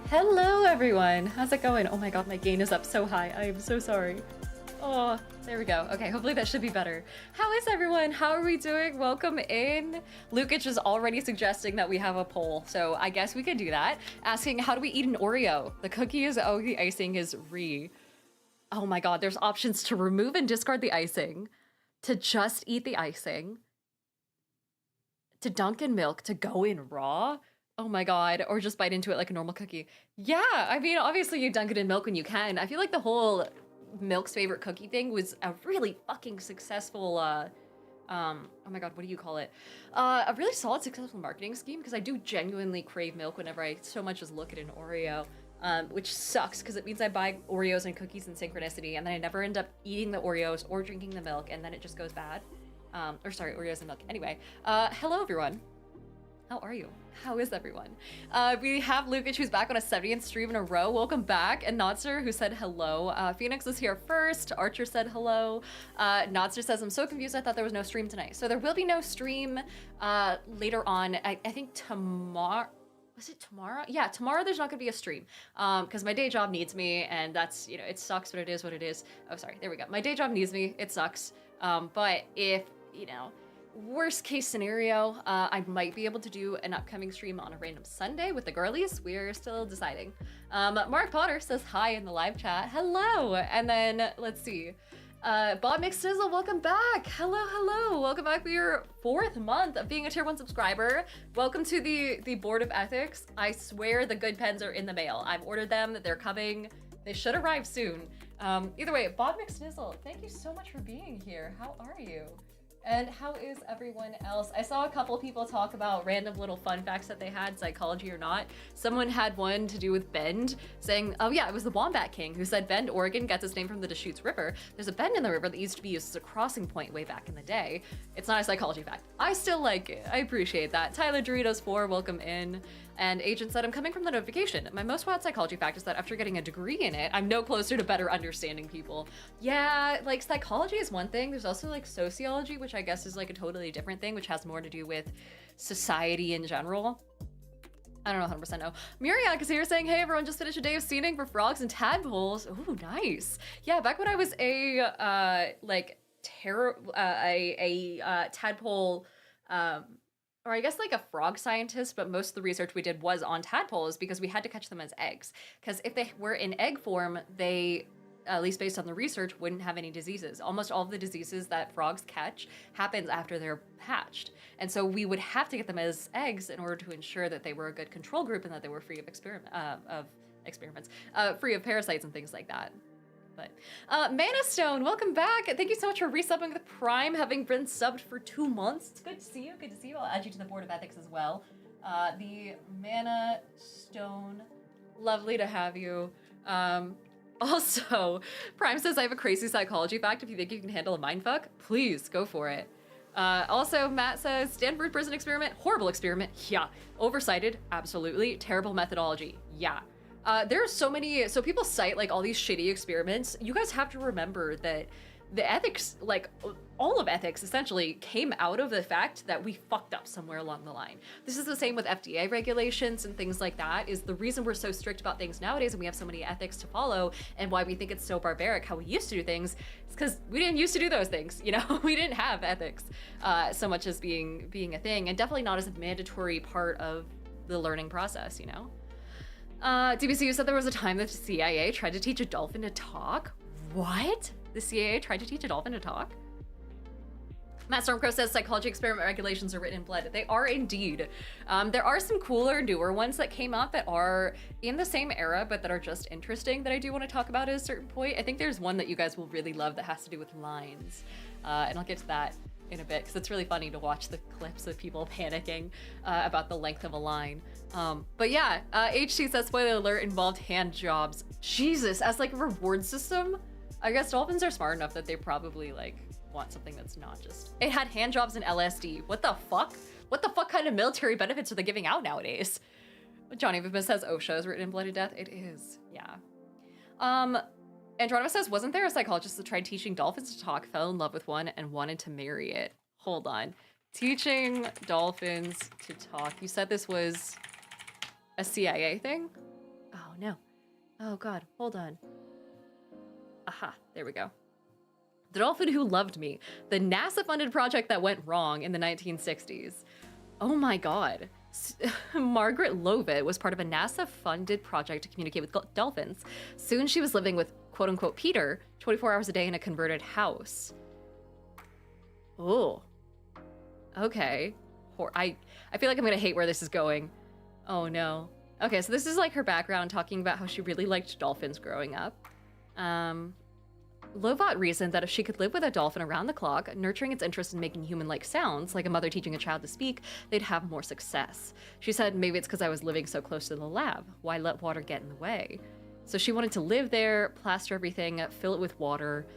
Hello everyone! How's it going? Oh my god, my gain is up so high. I am so sorry. Oh, there we go. Okay, hopefully that should be better. How is everyone? How are we doing? Welcome in. Lukic is already suggesting that we have a poll, so I guess we could do that. Asking, how do we eat an Oreo? The cookie is O, the icing is re. Oh my god, there's options to remove and discard the icing, to just eat the icing, to dunk in milk, to go in raw. Oh my god, or just bite into it like a normal cookie. Yeah, I mean, obviously you dunk it in milk when you can. I feel like the whole Milk's favorite cookie thing was a really fucking successful, oh my god, what do you call it? A really solid, successful marketing scheme, because I do genuinely crave milk whenever I so much as look at an Oreo, which sucks, because it means I buy Oreos and cookies in synchronicity, and then I never end up eating the Oreos or drinking the milk, and then it just goes bad. Or sorry, Oreos and milk. Anyway, hello everyone. How are you? How is everyone? We have Lukic, who's back on a 70th stream in a row. Welcome back. And Notzer, who said hello. Phoenix was here first. Archer said hello. Notzer says, I'm so confused. I thought there was no stream tonight. So there will be no stream later on. I think tomorrow. Was it tomorrow? Yeah, tomorrow there's not gonna be a stream because my day job needs me, and that's, you know, it sucks, but it is what it is. Oh, sorry, there we go. My day job needs me. It sucks. But if, you know, worst case scenario, I might be able to do an upcoming stream on a random Sunday with the girlies. We're still deciding. Mark Potter says hi in the live chat. Hello. And then let's see. Bob McSizzle, welcome back. Hello. Welcome back for your 4th month of being a tier 1 subscriber. Welcome to the Board of Ethics. I swear the good pens are in the mail. I've ordered them. They're coming. They should arrive soon. Either way, Bob McSnizzle, thank you so much for being here. How are you? And how is everyone else? I saw a couple people talk about random little fun facts that they had, psychology or not. Someone had one to do with Bend, saying, oh yeah, it was the Wombat King who said Bend, Oregon gets its name from the Deschutes River. There's a bend in the river that used to be used as a crossing point way back in the day. It's not a psychology fact. I still like it. I appreciate that. Tyler Doritos 4, welcome in. And Agent said, I'm coming from the notification. My most wild psychology fact is that after getting a degree in it, I'm no closer to better understanding people. Yeah, like psychology is one thing. There's also like sociology, which I guess is like a totally different thing, which has more to do with society in general. I don't know 100% know. Muriak is here saying, hey everyone, just finished a day of scening for frogs and tadpoles. Ooh, nice. Yeah, back when I was a tadpole, or I guess like a frog scientist, but most of the research we did was on tadpoles because we had to catch them as eggs. Because if they were in egg form, they, at least based on the research, wouldn't have any diseases. Almost all of the diseases that frogs catch happens after they're hatched. And so we would have to get them as eggs in order to ensure that they were a good control group and that they were free of free of parasites and things like that. But Mana Stone, welcome back. Thank you so much for resubbing with Prime, having been subbed for 2 months. It's good to see you. Good to see you. I'll add you to the Board of Ethics as well. The Mana Stone, lovely to have you. Also, Prime says, I have a crazy psychology fact. If you think you can handle a mindfuck, please go for it. Also, Matt says, Stanford prison experiment, horrible experiment. Yeah. Oversighted, absolutely. Terrible methodology. Yeah. There are so many, so people cite like all these shitty experiments. You guys have to remember that the ethics, like all of ethics essentially came out of the fact that we fucked up somewhere along the line. This is the same with FDA regulations and things like that, is the reason we're so strict about things nowadays and we have so many ethics to follow and why we think it's so barbaric how we used to do things. It's because we didn't used to do those things, you know? We didn't have ethics so much as being a thing, and definitely not as a mandatory part of the learning process, you know? DBCU said there was a time that the CIA tried to teach a dolphin to talk. What? The CIA tried to teach a dolphin to talk? Matt Stormcrow says psychology experiment regulations are written in blood. They are indeed. There are some cooler, newer ones that came out that are in the same era, but that are just interesting that I do want to talk about at a certain point. I think there's one that you guys will really love that has to do with lines. And I'll get to that in a bit, because it's really funny to watch the clips of people panicking about the length of a line. But yeah, HC says, spoiler alert, involved hand jobs. Jesus, as like a reward system? I guess dolphins are smart enough that they probably like want something that's not just... It had hand jobs and LSD. What the fuck? What the fuck kind of military benefits are they giving out nowadays? Johnny Vivis says OSHA is written in Bloody Death. It is, yeah. Andronymous says, wasn't there a psychologist that tried teaching dolphins to talk, fell in love with one, and wanted to marry it? Hold on. Teaching dolphins to talk. You said this was a CIA thing? Oh, no. Oh, God. Hold on. Aha. There we go. The Dolphin Who Loved Me. The NASA-funded project that went wrong in the 1960s. Oh, my God. Margaret Lovett was part of a NASA-funded project to communicate with dolphins. Soon she was living with quote-unquote Peter 24 hours a day in a converted house. Oh. Okay. I feel like I'm gonna hate where this is going. Oh no. Okay, so this is like her background, talking about how she really liked dolphins growing up. Lovat reasoned that if she could live with a dolphin around the clock, nurturing its interest in making human-like sounds, like a mother teaching a child to speak, they'd have more success. She said, maybe it's because I was living so close to the lab. Why let water get in the way? So she wanted to live there, plaster everything, fill it with water.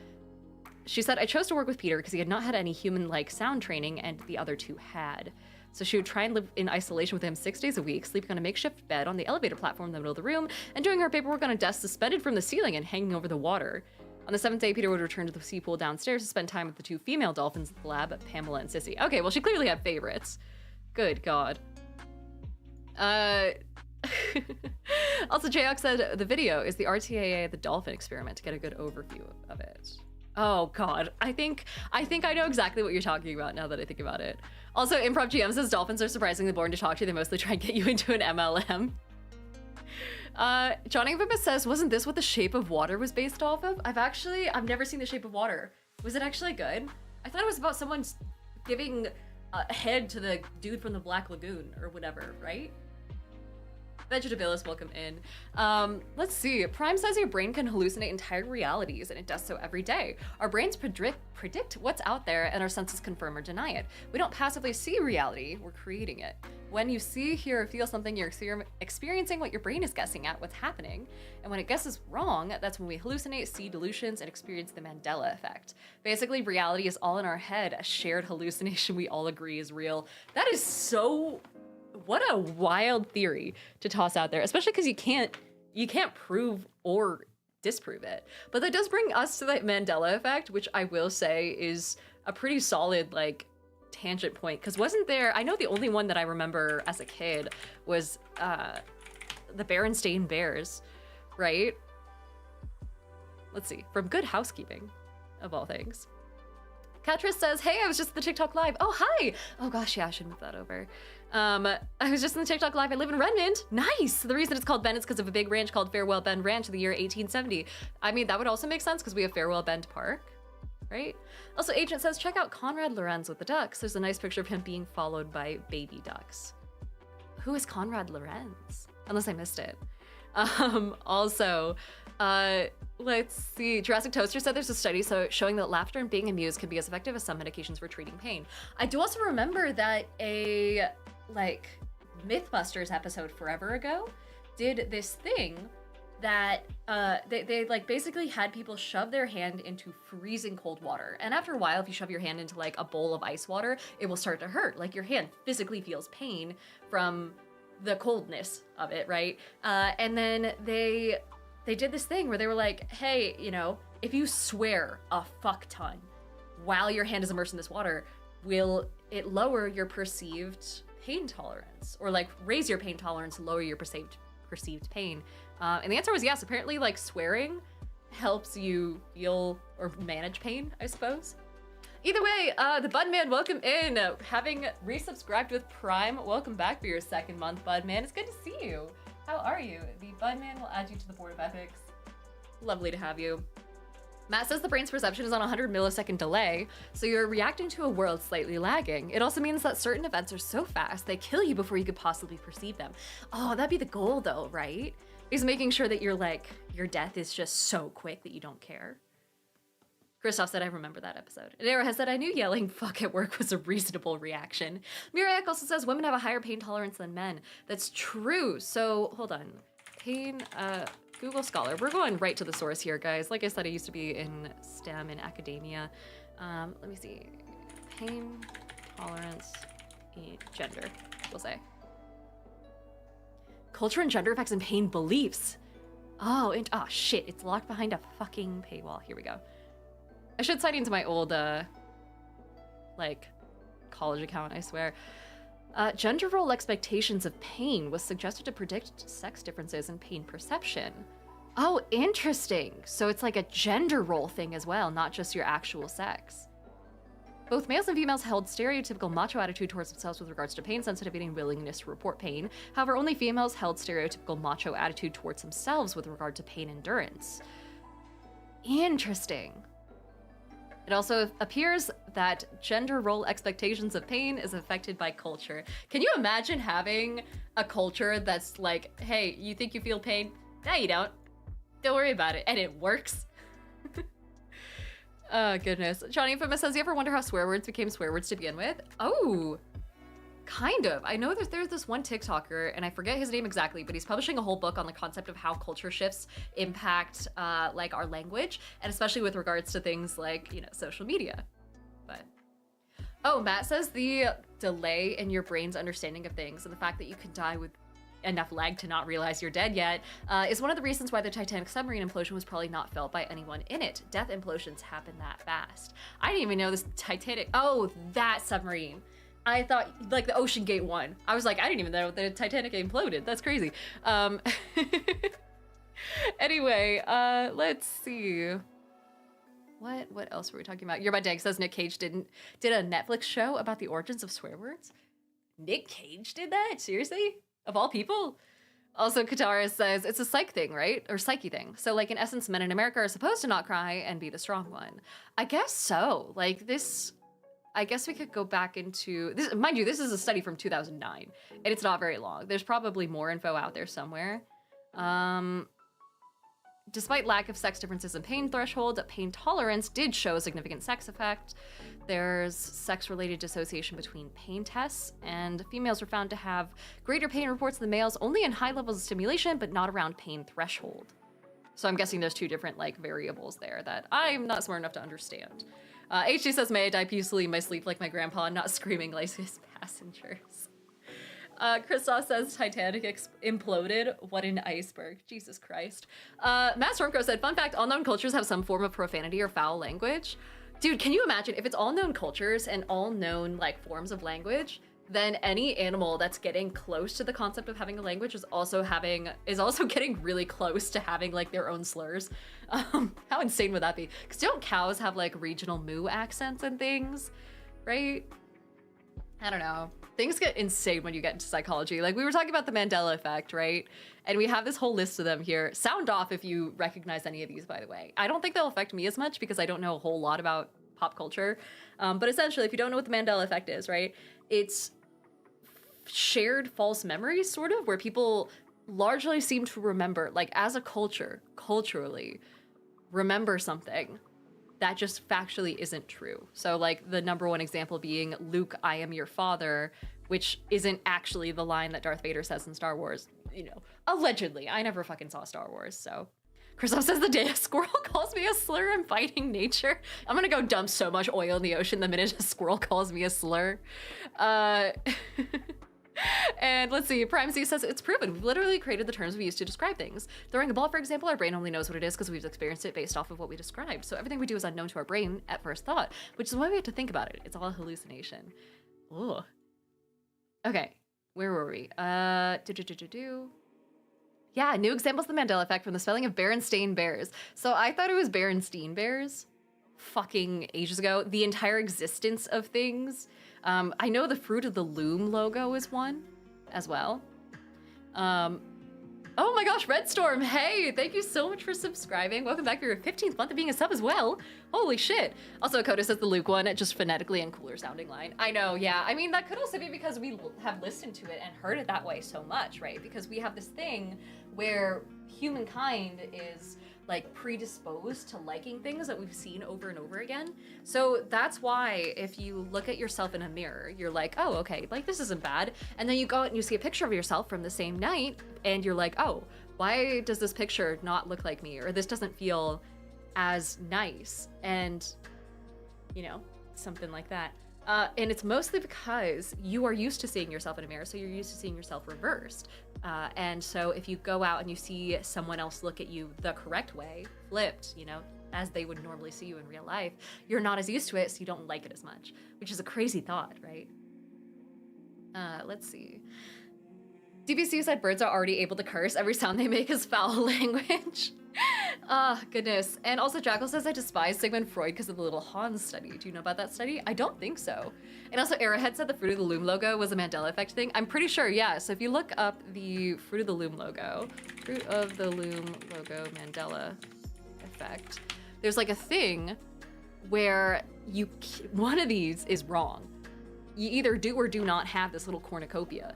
She said, I chose to work with Peter because he had not had any human-like sound training, and the other two had. So she would try and live in isolation with him 6 days a week, sleeping on a makeshift bed on the elevator platform in the middle of the room, and doing her paperwork on a desk suspended from the ceiling and hanging over the water. On the 7th day, Peter would return to the sea pool downstairs to spend time with the two female dolphins at the lab, Pamela and Sissy. Okay, well, she clearly had favorites. Good God. Also, Jayok said the video is the RTAA the dolphin experiment to get a good overview of it. Oh God, I think I know exactly what you're talking about now that I think about it. Also, Improv GM says dolphins are surprisingly boring to talk to. They mostly try and get you into an MLM. Johnny Infamous says, wasn't this what The Shape of Water was based off of? I've never seen The Shape of Water. Was it actually good? I thought it was about someone giving a head to the dude from the Black Lagoon or whatever, right? Vegetabilis, welcome in. Let's see. Prime says your brain can hallucinate entire realities, and it does so every day. Our brains predict what's out there, and our senses confirm or deny it. We don't passively see reality, we're creating it. When you see, hear, or feel something, you're experiencing what your brain is guessing at what's happening. And when it guesses wrong, that's when we hallucinate, see delusions, and experience the Mandela effect. Basically, reality is all in our head, a shared hallucination we all agree is real. That is so... What a wild theory to toss out there, especially because you can't prove or disprove it. But that does bring us to that Mandela effect, which I will say is a pretty solid, like, tangent point. Because wasn't there, I know the only one that I remember as a kid was the Berenstain Bears, right? Let's see, from Good Housekeeping, of all things. Katris says, hey, I was just at the TikTok live. Oh, hi. Oh gosh, yeah, I should move that over. I was just in the TikTok live. I live in Redmond. Nice. The reason it's called Bend is because of a big ranch called Farewell Bend Ranch in the year 1870. I mean, that would also make sense because we have Farewell Bend Park, right? Also, Agent says, check out Conrad Lorenz with the ducks. There's a nice picture of him being followed by baby ducks. Who is Conrad Lorenz? Unless I missed it. Also, let's see. Jurassic Toaster said there's a study showing that laughter and being amused can be as effective as some medications for treating pain. I do also remember that a Mythbusters episode forever ago did this thing that they like basically had people shove their hand into freezing cold water. And after a while, if you shove your hand into like a bowl of ice water, it will start to hurt. Like your hand physically feels pain from the coldness of it, right? And then they did this thing where they were like, hey, you know, if you swear a fuck ton while your hand is immersed in this water, will it lower your perceived pain tolerance? Or like raise your pain tolerance, lower your perceived pain? And the answer was yes. Apparently, like, swearing helps you feel or manage pain, I suppose. Either way, the Budman, welcome in. Having resubscribed with Prime, welcome back for your second month, Budman. It's good to see you. How are you? The Budman will add you to the board of epics. Lovely to have you. Matt says the brain's perception is on a 100 millisecond delay, so you're reacting to a world slightly lagging. It also means that certain events are so fast, they kill you before you could possibly perceive them. Oh, that'd be the goal though, right? Is making sure that your death is just so quick that you don't care. Christoph said, I remember that episode. And Arrowhead said, I knew yelling fuck at work was a reasonable reaction. Miriak also says, women have a higher pain tolerance than men. That's true. So, hold on. Pain, Google Scholar. We're going right to the source here, guys. Like I said, I used to be in STEM in academia. Let me see. Pain tolerance, gender, we'll say. Culture and gender effects and pain beliefs. Oh, shit. It's locked behind a fucking paywall. Here we go. I should sign into my old, college account, I swear. Gender role expectations of pain was suggested to predict sex differences in pain perception. Oh, interesting. So it's like a gender role thing as well, not just your actual sex. Both males and females held stereotypical macho attitude towards themselves with regards to pain sensitivity and willingness to report pain. However, only females held stereotypical macho attitude towards themselves with regard to pain endurance. Interesting. It also appears that gender role expectations of pain is affected by culture. Can you imagine having a culture that's like, hey, you think you feel pain? No, you don't. Don't worry about it. And it works. Oh, goodness. Johnny Infamous says, you ever wonder how swear words became swear words to begin with? Oh, kind of. I know that there's this one TikToker, and I forget his name exactly, but he's publishing a whole book on the concept of how culture shifts impact like our language, and especially with regards to things like, you know, social media. But oh, Matt says the delay in your brain's understanding of things and the fact that you can die with enough lag to not realize you're dead yet is one of the reasons why the Titanic submarine implosion was probably not felt by anyone in it. Death implosions happen that fast. I didn't even know this Titanic. Oh, that submarine. I thought like the Ocean Gate one. I was like, I didn't even know the Titanic imploded. That's crazy. Anyway, let's see. What else were we talking about? You're My Dank says Nick Cage did a Netflix show about the origins of swear words. Nick Cage did that? Seriously? Of all people? Also, Katara says it's a psych thing, right? Or psyche thing. So like in essence, men in America are supposed to not cry and be the strong one. I guess so. Like this, I guess we could go back into this. Mind you, this is a study from 2009 and it's not very long. There's probably more info out there somewhere. Despite lack of sex differences in pain threshold, pain tolerance did show a significant sex effect. There's sex-related dissociation between pain tests, and females were found to have greater pain reports than males only in high levels of stimulation, but not around pain threshold. So I'm guessing there's two different like variables there that I'm not smart enough to understand. HG says, may I die peacefully in my sleep like my grandpa, not screaming like his passengers. Christoph says Titanic imploded. What an iceberg. Jesus Christ. Matt Stormcrow said, fun fact, all known cultures have some form of profanity or foul language. Dude, can you imagine if it's all known cultures and all known like forms of language, then any animal that's getting close to the concept of having a language is also getting really close to having like their own slurs. How insane would that be? Because don't cows have like regional moo accents and things, right? I don't know. Things get insane when you get into psychology. Like we were talking about the Mandela effect, right? And we have this whole list of them here. Sound off if you recognize any of these, by the way. I don't think they'll affect me as much because I don't know a whole lot about pop culture. But essentially, if you don't know what the Mandela effect is, right? It's shared false memories, sort of, where people largely seem to remember, like as a culture, culturally, remember something that just factually isn't true. So like the number one example being Luke, I am your father, which isn't actually the line that Darth Vader says in Star Wars, you know, allegedly. I never fucking saw Star Wars, so. Christoph says the day a squirrel calls me a slur, I'm fighting nature. I'm gonna go dump so much oil in the ocean the minute a squirrel calls me a slur. And let's see, Prime Z says, it's proven. We've literally created the terms we use to describe things. Throwing a ball, for example, our brain only knows what it is because we've experienced it based off of what we described. So everything we do is unknown to our brain at first thought, which is why we have to think about it. It's all a hallucination. Ugh. Okay, where were we? Yeah, new examples of the Mandela effect from the spelling of Berenstain Bears. So I thought it was Berenstein Bears fucking ages ago. The entire existence of things. I know the Fruit of the Loom logo is one as well. Oh my gosh, Red Storm, hey, thank you so much for subscribing. Welcome back for your 15th month of being a sub as well. Holy shit. Also, Coda says the Luke one, just phonetically and cooler sounding line. I know, yeah. I mean, that could also be because we have listened to it and heard it that way so much, right? Because we have this thing where humankind is like predisposed to liking things that we've seen over and over again. So that's why if you look at yourself in a mirror, you're like, oh, okay, like this isn't bad. And then you go out and you see a picture of yourself from the same night and you're like, oh, why does this picture not look like me? Or this doesn't feel as nice. And, you know, something like that. And it's mostly because you are used to seeing yourself in a mirror, so you're used to seeing yourself reversed. And so if you go out and you see someone else look at you the correct way, flipped, you know, as they would normally see you in real life, you're not as used to it, so you don't like it as much, which is a crazy thought, right? Let's see. DBC said birds are already able to curse. Every sound they make is foul language. Ah, goodness. And also Jackal says I despise Sigmund Freud because of the little Hans study. Do you know about that study? I don't think so. And also Arrowhead said the Fruit of the Loom logo was a Mandela effect thing. I'm pretty sure, yeah. So if you look up the Fruit of the Loom logo, Mandela effect, there's like a thing where one of these is wrong. You either do or do not have this little cornucopia.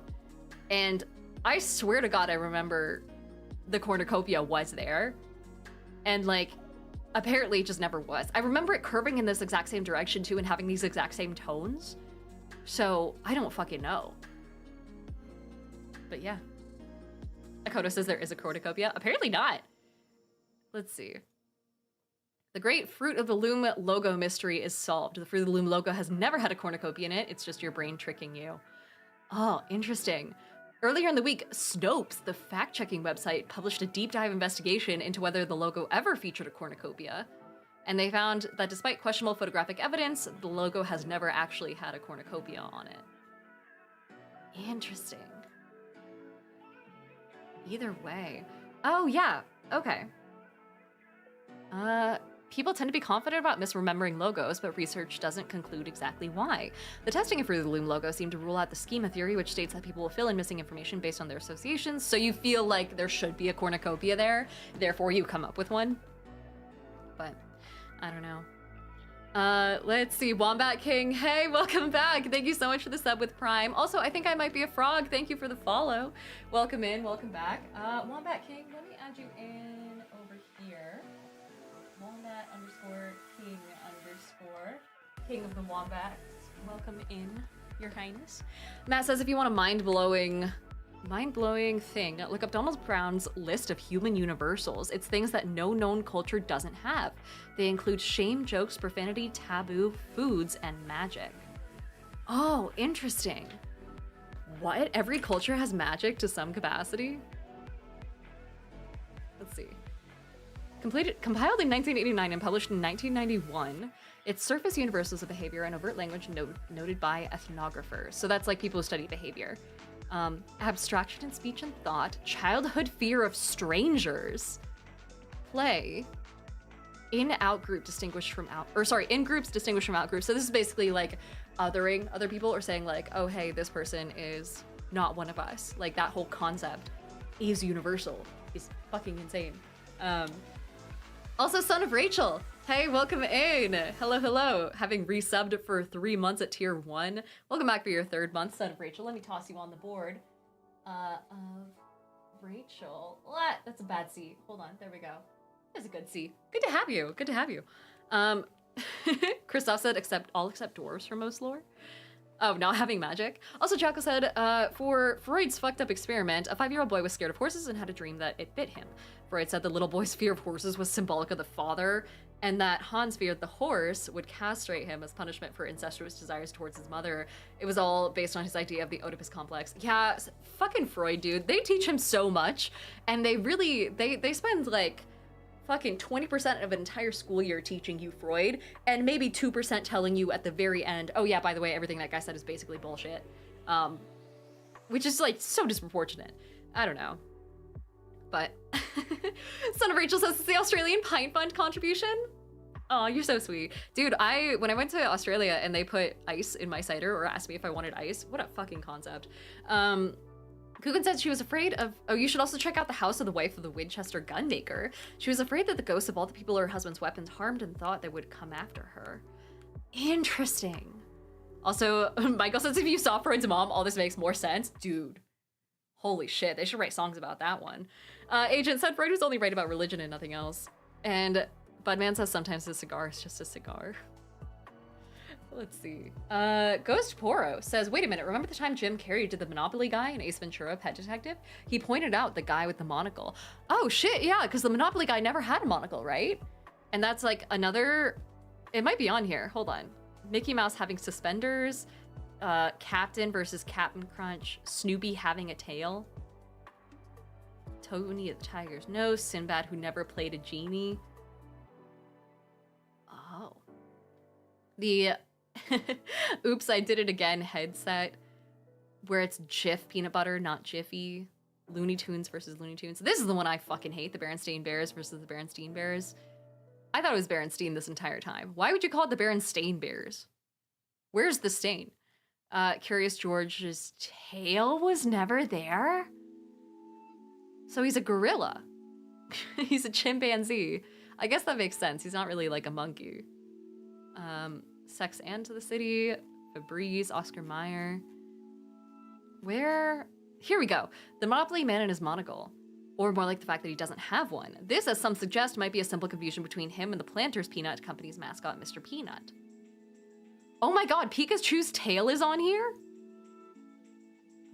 And I swear to God, I remember the cornucopia was there. And like, apparently it just never was. I remember it curving in this exact same direction too and having these exact same tones. So I don't fucking know. But yeah. Akoto says there is a cornucopia. Apparently not. Let's see. The great Fruit of the Loom logo mystery is solved. The Fruit of the Loom logo has never had a cornucopia in it. It's just your brain tricking you. Oh, interesting. Earlier in the week, Snopes, the fact-checking website, published a deep dive investigation into whether the logo ever featured a cornucopia. And they found that despite questionable photographic evidence, the logo has never actually had a cornucopia on it. Interesting. Either way. Oh, yeah. Okay. People tend to be confident about misremembering logos, but research doesn't conclude exactly why. The testing of Fruit of the Loom logo seemed to rule out the schema theory, which states that people will fill in missing information based on their associations, so you feel like there should be a cornucopia there, therefore you come up with one. But, I don't know. Let's see, Wombat King, hey, welcome back! Thank you so much for the sub with Prime. Also, I think I might be a frog, thank you for the follow. Welcome in, welcome back. Wombat King, let me add you in over here. Wombat _King of the Wombats. Welcome in, Your Highness. Matt says if you want a mind-blowing thing, look up Donald Brown's list of human universals. It's things that no known culture doesn't have. They include shame, jokes, profanity, taboo, foods, and magic. Oh, interesting. What? Every culture has magic to some capacity? Let's see. Compiled in 1989 and published in 1991, its surface universals of behavior and overt language noted by ethnographers. So that's like people who study behavior. Abstraction in speech and thought, childhood fear of strangers, play, in-out group distinguished from out, or sorry, in groups distinguished from out groups. So this is basically like othering other people or saying like, oh, hey, this person is not one of us. Like that whole concept is universal, is fucking insane. Also, Son of Rachel. Hey, welcome in. Hello, hello. Having resubbed for 3 months at tier 1. Welcome back for your 3rd month, Son of Rachel. Let me toss you on the board. Of Rachel. What? That's a bad C. Hold on. There we go. That's a good C. Good to have you. Good to have you. Christoph said all except dwarves for most lore. Oh, not having magic. Also, Jocko said, for Freud's fucked up experiment, a 5-year-old boy was scared of horses and had a dream that it bit him. Freud said the little boy's fear of horses was symbolic of the father, and that Hans feared the horse would castrate him as punishment for incestuous desires towards his mother. It was all based on his idea of the Oedipus complex. Yeah, fucking Freud, dude. They teach him so much, and they really, they spend like fucking 20% of an entire school year teaching you Freud, and maybe 2% telling you at the very end, oh yeah, by the way, everything that guy said is basically bullshit. Which is like so disproportionate. I don't know. But Son of Rachel says it's the Australian Pint Fund contribution. Oh, you're so sweet. Dude, when I went to Australia and they put ice in my cider or asked me if I wanted ice, what a fucking concept. Coogan said she was afraid of, oh, you should also check out the house of the wife of the Winchester gunmaker. She was afraid that the ghosts of all the people her husband's weapons harmed and thought they would come after her. Interesting. Also, Michael says if you saw Freud's mom, all this makes more sense. Dude, holy shit, they should write songs about that one. Agent said Freud was only right about religion and nothing else. And Budman says sometimes a cigar is just a cigar. Let's see. Ghost Poro says, wait a minute, remember the time Jim Carrey did the Monopoly guy in Ace Ventura, Pet Detective? He pointed out the guy with the monocle. Oh shit, yeah, because the Monopoly guy never had a monocle, right? And that's like another, it might be on here, hold on. Mickey Mouse having suspenders, Captain versus Captain Crunch, Snoopy having a tail, Tony at the Tiger's Nose, Sinbad who never played a genie. Oh. The Oops, I Did It Again headset. where it's Jif peanut butter, not Jiffy. Looney Tunes versus Looney Tunes. This is the one I fucking hate, the Berenstain Bears versus the Berenstain Bears. I thought it was Berenstain this entire time. Why would you call it the Berenstain Bears? Where's the stain? Curious George's tail was never there? So he's a gorilla. He's a chimpanzee. I guess that makes sense. He's not really like a monkey. Sex and to the City, Febreze, Oscar Mayer. Where? Here we go. The Monopoly Man and his monocle. Or more like the fact that he doesn't have one. This, as some suggest, might be a simple confusion between him and the Planters Peanut Company's mascot, Mr. Peanut. Oh my god, Pikachu's tail is on here?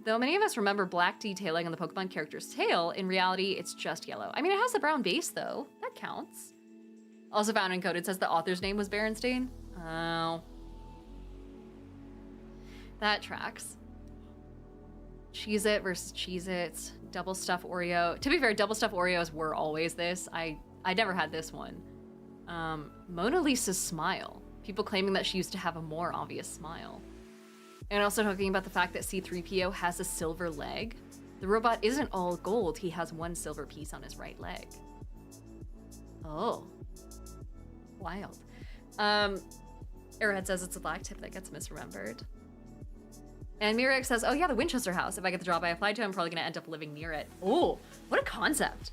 Though many of us remember black detailing on the Pokemon character's tail, in reality, it's just yellow. I mean, it has a brown base, though. That counts. Also found encoded says the author's name was Berenstain. Oh. That tracks. Cheez-It versus Cheez-Its. Double stuffed Oreo. To be fair, double stuffed Oreos were always this. I never had this one. Mona Lisa's smile. People claiming that she used to have a more obvious smile. And also talking about the fact that C-3PO has a silver leg. The robot isn't all gold. He has one silver piece on his right leg. Oh. Wild. Arrowhead says it's a black tip that gets misremembered. And Mirek says, oh yeah, the Winchester house. If I get the job I applied to, I'm probably gonna end up living near it. Oh, what a concept.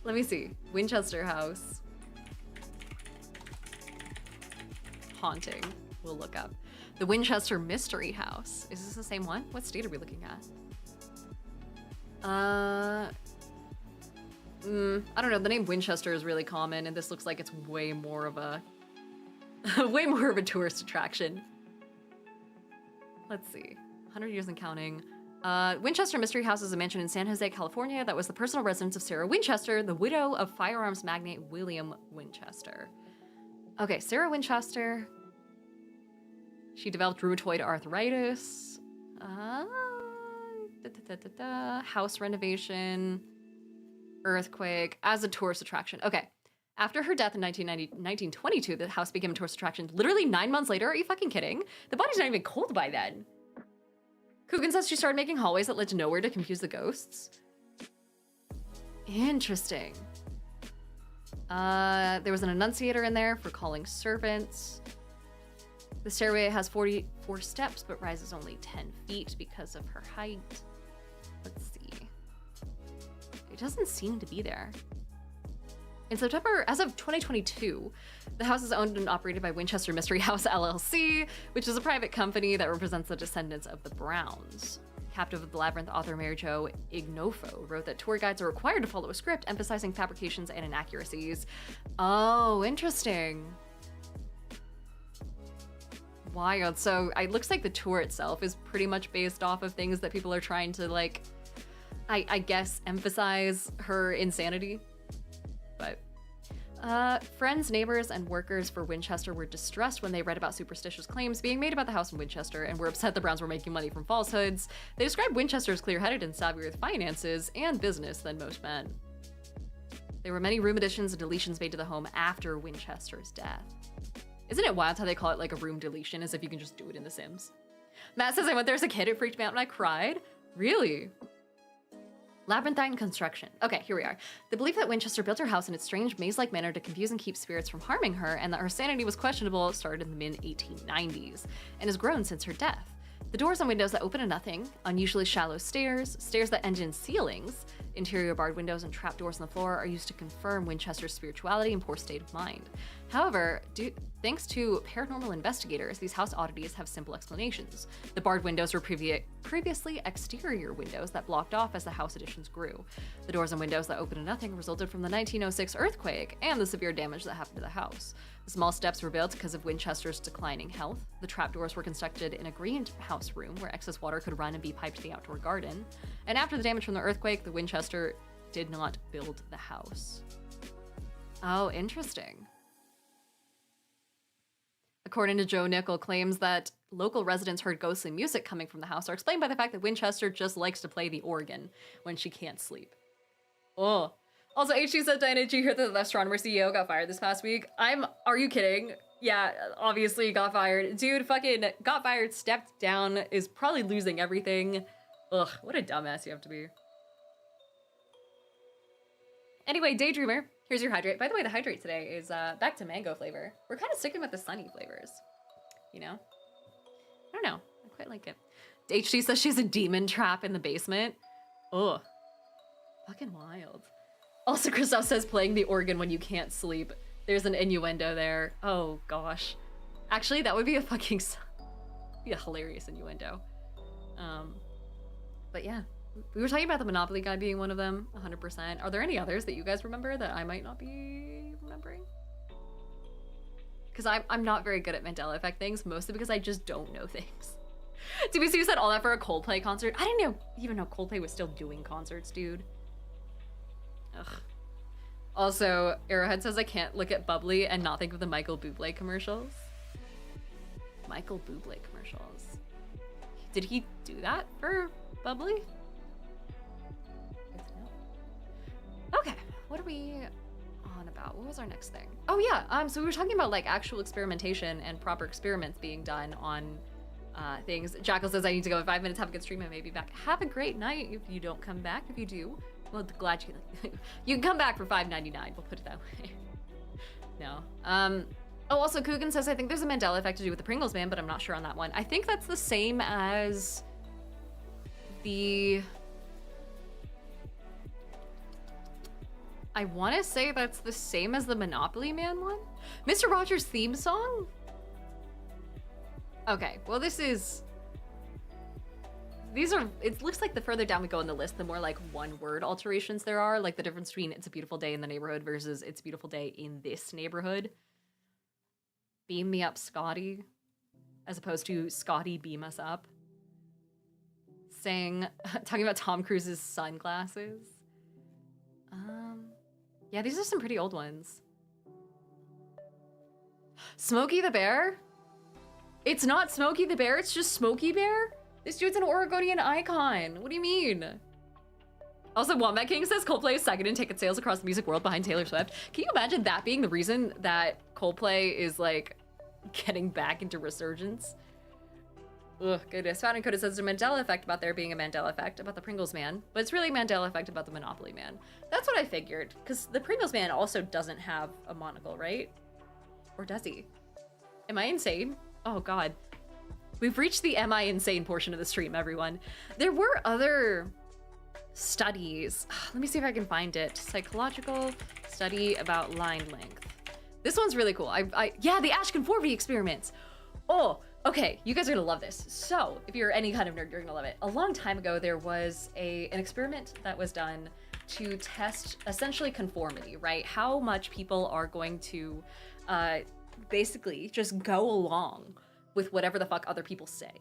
Let me see. Winchester house. Haunting. We'll look up. The Winchester Mystery House. Is this the same one? What state are we looking at? I don't know. The name Winchester is really common, and this looks like it's way more of a way more of a tourist attraction. Let's see. 100 years and counting. Winchester Mystery House is a mansion in San Jose, California that was the personal residence of Sarah Winchester, the widow of firearms magnate William Winchester. Okay, Sarah Winchester. She developed rheumatoid arthritis. House renovation. Earthquake. As a tourist attraction. Okay. After her death in 1922, the house became a tourist attraction. Literally 9 months later? Are you fucking kidding? The body's not even cold by then. Coogan says she started making hallways that led to nowhere to confuse the ghosts. Interesting. There was an annunciator in there for calling servants. The stairway has 44 steps, but rises only 10 feet because of her height. Let's see. It doesn't seem to be there. In September, as of 2022, the house is owned and operated by Winchester Mystery House LLC, which is a private company that represents the descendants of the Browns. Captive of the Labyrinth author Mary Jo Ignofo wrote that tour guides are required to follow a script emphasizing fabrications and inaccuracies. Oh, interesting. Wild. So it looks like the tour itself is pretty much based off of things that people are trying to, like, I guess, emphasize her insanity. But friends, neighbors, and workers for Winchester were distressed when they read about superstitious claims being made about the house in Winchester and were upset the Browns were making money from falsehoods. They described Winchester as clear-headed and savvy with finances and business than most men. There were many room additions and deletions made to the home after Winchester's death. Isn't it wild how they call it like a room deletion, as if you can just do it in The Sims? Matt says, I went there as a kid, it freaked me out and I cried. Really? Labyrinthine construction. Okay, here we are. The belief that Winchester built her house in its strange maze-like manner to confuse and keep spirits from harming her, and that her sanity was questionable, started in the mid-1890s, and has grown since her death. The doors and windows that open to nothing, unusually shallow stairs, stairs that end in ceilings, interior barred windows and trapdoors on the floor are used to confirm Winchester's spirituality and poor state of mind. However, thanks to paranormal investigators, these house oddities have simple explanations. The barred windows were previously exterior windows that blocked off as the house additions grew. The doors and windows that opened to nothing resulted from the 1906 earthquake and the severe damage that happened to the house. The small steps were built because of Winchester's declining health. The trapdoors were constructed in a greenhouse room where excess water could run and be piped to the outdoor garden. And after the damage from the earthquake, the Winchester did not build the house. Oh, interesting. According to Joe Nickel, claims that local residents heard ghostly music coming from the house are explained by the fact that Winchester just likes to play the organ when she can't sleep. Oh. Also, HG said, Diana, did you hear that the astronomer CEO got fired this past week? Are you kidding? Yeah, obviously got fired. Dude, fucking got fired, stepped down, is probably losing everything. Ugh, what a dumbass you have to be. Anyway, Daydreamer, here's your hydrate. By the way, the hydrate today is back to mango flavor. We're kind of sticking with the sunny flavors, you know? I don't know, I quite like it. HC says she's a demon trap in the basement. Ugh, fucking wild. Also, Christoph says playing the organ when you can't sleep. There's an innuendo there. Oh gosh. Actually, that would be a fucking, be a hilarious innuendo. But yeah, we were talking about the Monopoly guy being one of them, 100%. Are there any others that you guys remember that I might not be remembering? Because I'm not very good at Mandela effect things, mostly because I just don't know things. DBC said all that for a Coldplay concert. I didn't even know Coldplay was still doing concerts, dude. Ugh. Also, Arrowhead says I can't look at Bubbly and not think of the Michael Bublé commercials. Michael Bublé commercials. Did he do that for Bubbly? Okay, what are we on about? What was our next thing? Oh yeah, so we were talking about like actual experimentation and proper experiments being done on things. Jackal says I need to go in 5 minutes, have a good stream and maybe back. Have a great night if you don't come back. If you do, well, glad you can come back for $5.99. We'll put it that way. No. Oh, also Coogan says I think there's a Mandela effect to do with the Pringles man, but I'm not sure on that one. I think that's the same as the. I want to say that's the same as the Monopoly Man one. Mr. Rogers' theme song? Okay, well it looks like the further down we go in the list, the more like one word alterations there are, like the difference between It's a Beautiful Day in the Neighborhood versus It's a Beautiful Day in this neighborhood. Beam me up, Scotty, as opposed to Scotty beam us up. Talking about Tom Cruise's sunglasses. Yeah, these are some pretty old ones. Smokey the Bear? It's not Smokey the Bear, it's just Smokey Bear? This dude's an Oregonian icon. What do you mean? Also, Wombat King says Coldplay is second in ticket sales across the music world behind Taylor Swift. Can you imagine that being the reason that Coldplay is like getting back into resurgence? Ugh, goodness. Fountain Coda says there's a Mandela effect about there being a Mandela effect about the Pringles man, but it's really a Mandela effect about the Monopoly man. That's what I figured, because the Pringles man also doesn't have a monocle, right? Or does he? Am I insane? Oh god. We've reached the am I insane portion of the stream, everyone. There were other studies. Let me see if I can find it. Psychological study about line length. This one's really cool. Yeah, the Ash conformity experiments. Oh, okay, you guys are gonna love this. So, if you're any kind of nerd, you're gonna love it. A long time ago, there was an experiment that was done to test essentially conformity, right? How much people are going to basically just go along with whatever the fuck other people say.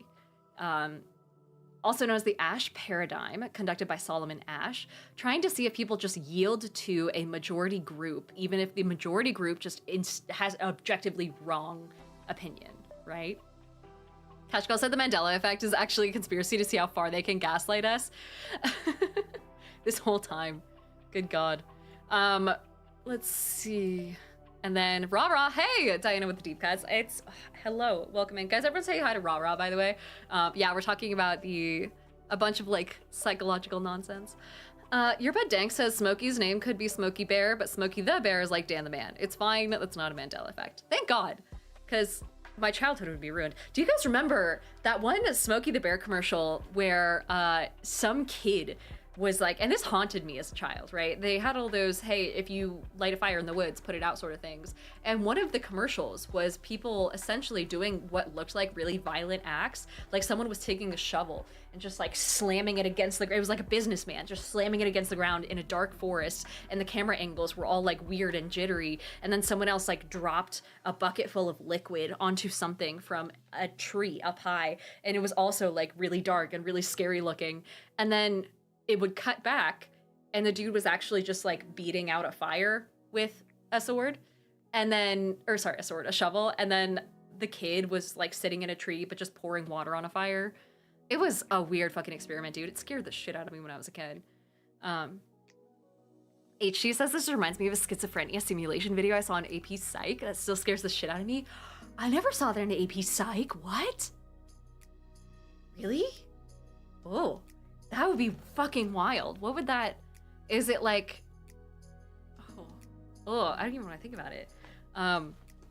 Also known as the Ash paradigm, conducted by Solomon Ash, trying to see if people just yield to a majority group, even if the majority group just has objectively wrong opinion, right? Kashkal said the Mandela effect is actually a conspiracy to see how far they can gaslight us. This whole time. Good God. Let's see. And then Rah Rah, hey, Diana with the deep cuts. It's hello, welcome in. Guys, everyone say hi to Rah Rah, by the way. Yeah, we're talking about a bunch of like psychological nonsense. Your Bud Dank says Smokey's name could be Smokey Bear, but Smokey the Bear is like Dan the Man. It's fine, that's not a Mandela effect. Thank God, because my childhood would be ruined. Do you guys remember that one Smokey the Bear commercial where some kid was like, and this haunted me as a child, right? They had all those, hey, if you light a fire in the woods, put it out sort of things. And one of the commercials was people essentially doing what looked like really violent acts. Like someone was taking a shovel and just like slamming it against it was like a businessman just slamming it against the ground in a dark forest, and the camera angles were all like weird and jittery. And then someone else like dropped a bucket full of liquid onto something from a tree up high. And it was also like really dark and really scary looking. And then it would cut back and the dude was actually just like beating out a fire with a sword, and then, or sorry, a shovel. And then the kid was like sitting in a tree, but just pouring water on a fire. It was a weird fucking experiment, dude. It scared the shit out of me when I was a kid. HG says this reminds me of a schizophrenia simulation video I saw on AP Psych. That still scares the shit out of me. I never saw that in AP Psych. What? Really? Oh, that would be fucking wild. What would that... Is it like... Oh, I don't even want to think about it.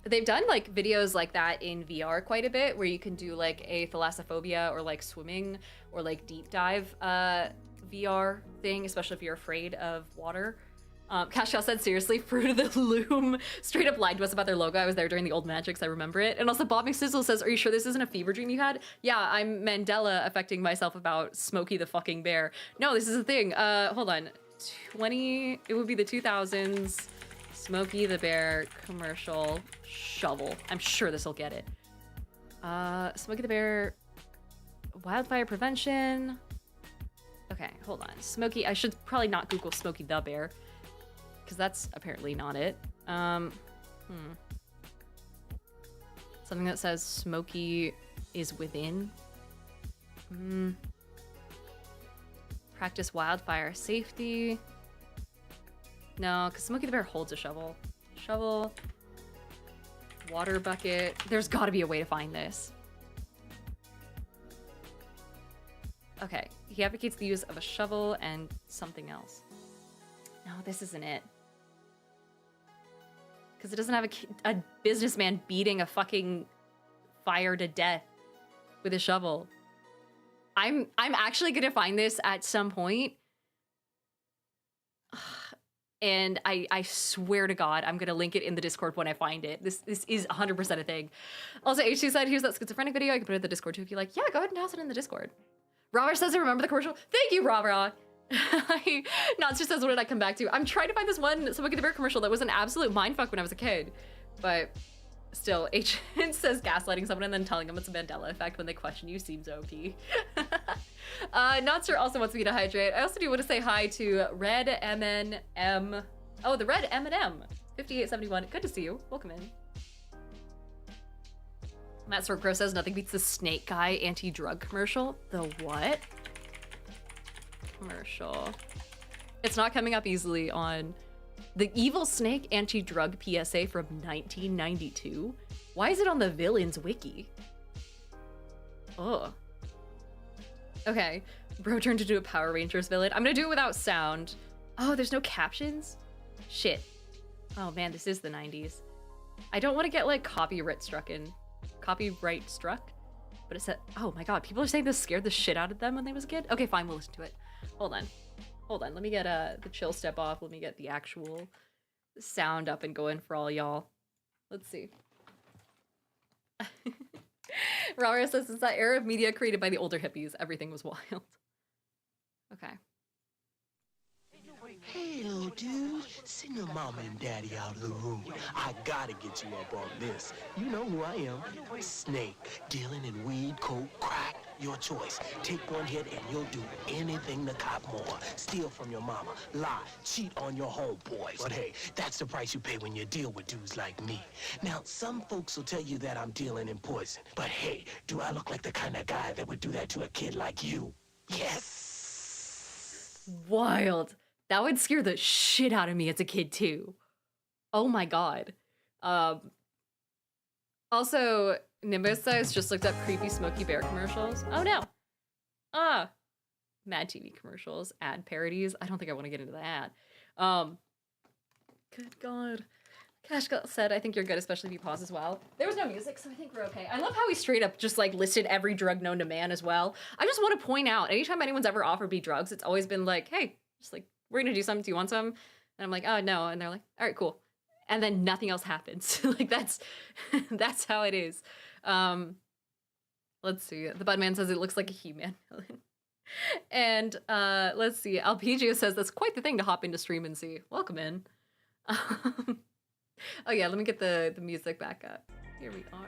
They've done like videos like that in VR quite a bit, where you can do like a thalassophobia or like swimming or like deep dive VR thing, especially if you're afraid of water. Cash Cow said, seriously, Fruit of the Loom straight up lied to us about their logo. I was there during the old Magics, I remember it. And also Bob McSizzle says, are you sure this isn't a fever dream you had? Yeah, I'm Mandela affecting myself about Smokey the fucking bear. No, this is a thing. Hold on. It would be the 2000s. Smokey the Bear commercial shovel. I'm sure this will get it. Smokey the Bear wildfire prevention. Okay, hold on. Smokey, I should probably not Google Smokey the Bear, because that's apparently not it. Something that says Smokey is within. Practice wildfire safety. No, because Smokey the Bear holds a shovel. Shovel. Water bucket. There's got to be a way to find this. Okay, he advocates the use of a shovel and something else. No, this isn't it. Because it doesn't have a businessman beating a fucking fire to death with a shovel. I'm actually gonna find this at some point. And I swear to God, I'm gonna link it in the Discord when I find it. This is 100% a thing. Also, HC said, here's that schizophrenic video. I can put it in the Discord too if you like. Yeah, go ahead and toss it in the Discord. Robert says, I remember the commercial. Thank you, Robert. Notster says, what did I come back to? I'm trying to find this one Smokey the Bear commercial that was an absolute mindfuck when I was a kid. But still, Agent says gaslighting someone and then telling them it's a Mandela effect when they question you seems OP. Notster also wants me to hydrate. I also do want to say hi to Red M&M. Oh, the Red M&M. 5871. Good to see you. Welcome in. Matt Sorkro says nothing beats the snake guy anti-drug commercial. The what? Commercial. It's not coming up easily on the evil snake anti-drug PSA from 1992. Why is it on the villains wiki? Oh. Okay, bro turned to do a Power Rangers villain. I'm gonna do it without sound. Oh, there's no captions? Shit. Oh man, this is the 90s. I don't want to get like copyright struck, but it said, oh my God, people are saying this scared the shit out of them when they was a kid. Okay, fine, we'll listen to it. Hold on, let me get the chill step off. Let me get the actual sound up and going for all y'all. Let's see. Rara says, it's that era of media created by the older hippies. Everything was wild. Okay. Hey, little dude, send your mama and daddy out of the room. I gotta get you up on this. You know who I am. Snake, dealing in weed, coke, crack, your choice. Take one hit and you'll do anything to cop more. Steal from your mama, lie, cheat on your homeboys. But hey, that's the price you pay when you deal with dudes like me. Now, some folks will tell you that I'm dealing in poison. But hey, do I look like the kind of guy that would do that to a kid like you? Yes! Wild. That would scare the shit out of me as a kid too. Oh my God. Also, Nimbus says just looked up creepy Smokey Bear commercials. Oh no. Mad TV commercials, ad parodies. I don't think I want to get into that. Good God. Cash said, I think you're good, especially if you pause as well. There was no music, so I think we're okay. I love how he straight up just like listed every drug known to man as well. I just want to point out, anytime anyone's ever offered me drugs, it's always been like, hey, just like, we're gonna do something, do you want some? And I'm like, oh no, and they're like, all right, cool. And then nothing else happens. Like that's how it is. Let's see, the Budman says it looks like a He-Man villain. And let's see, Alpegio says that's quite the thing to hop into stream and see. Welcome in. Oh yeah, let me get the music back up. Here we are.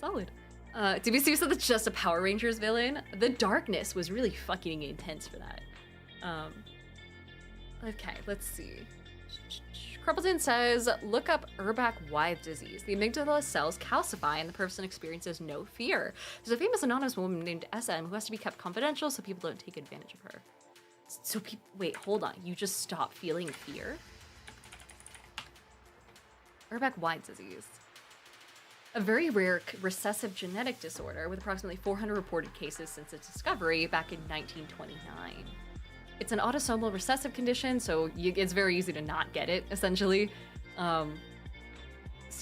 Solid. DBC said that's just a Power Rangers villain. The darkness was really fucking intense for that. Okay, let's see. Crumpleton says, look up Urbach-Wythe disease. The amygdala cells calcify and the person experiences no fear. There's a famous anonymous woman named SM who has to be kept confidential so people don't take advantage of her. So wait, hold on. You just stop feeling fear? Urbach-Wythe disease. a very rare recessive genetic disorder with approximately 400 reported cases since its discovery back in 1929. It's an autosomal recessive condition, so it's very easy to not get it, essentially. So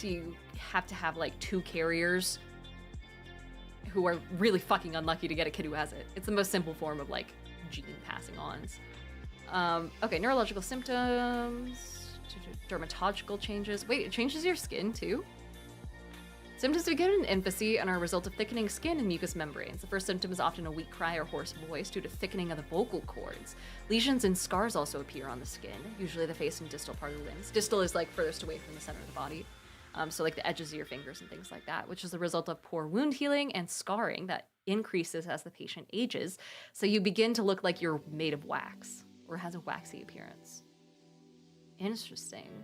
you have to have like 2 carriers who are really fucking unlucky to get a kid who has it. It's the most simple form of like gene passing ons. Okay, neurological symptoms, dermatological changes. Wait, it changes your skin too? Symptoms begin in infancy and are a result of thickening skin and mucous membranes. The first symptom is often a weak cry or hoarse voice due to thickening of the vocal cords. Lesions and scars also appear on the skin, usually the face and distal part of the limbs. Distal is like furthest away from the center of the body. So like the edges of your fingers and things like that, which is the result of poor wound healing and scarring that increases as the patient ages. So you begin to look like you're made of wax or has a waxy appearance. Interesting.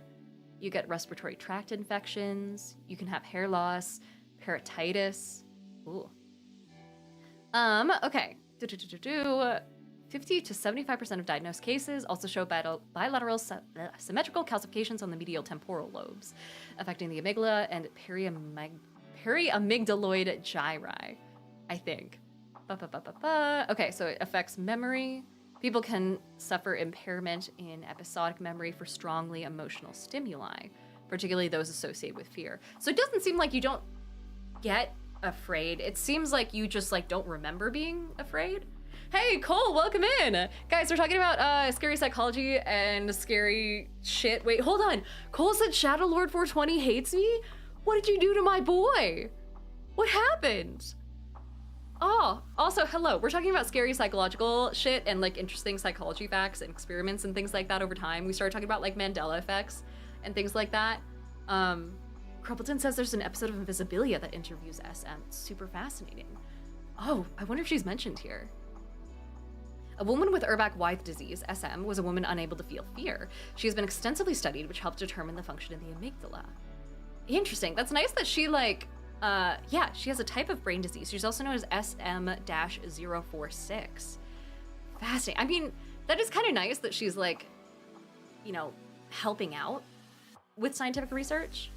You get respiratory tract infections. You can have hair loss, keratitis. Ooh. Okay. 50 to 75% of diagnosed cases also show bilateral symmetrical calcifications on the medial temporal lobes, affecting the amygdala and periamygdaloid gyri, I think. Okay, so it affects memory. People can suffer impairment in episodic memory for strongly emotional stimuli, particularly those associated with fear. So it doesn't seem like you don't get afraid. It seems like you just like don't remember being afraid. Hey, Cole, welcome in. Guys, we're talking about scary psychology and scary shit. Wait, hold on. Cole said Shadowlord 420 hates me? What did you do to my boy? What happened? Oh, also, hello. We're talking about scary psychological shit and like interesting psychology facts and experiments and things like that over time. We started talking about like Mandela effects and things like that. Crumpleton says there's an episode of Invisibilia that interviews SM. It's super fascinating. Oh, I wonder if she's mentioned here. A woman with Urbach-Wiethe disease, SM, was a woman unable to feel fear. She has been extensively studied, which helped determine the function of the amygdala. Interesting. That's nice that she like, yeah, she has a type of brain disease. She's also known as SM-046. Fascinating. I mean, that is kind of nice that she's like, you know, helping out with scientific research.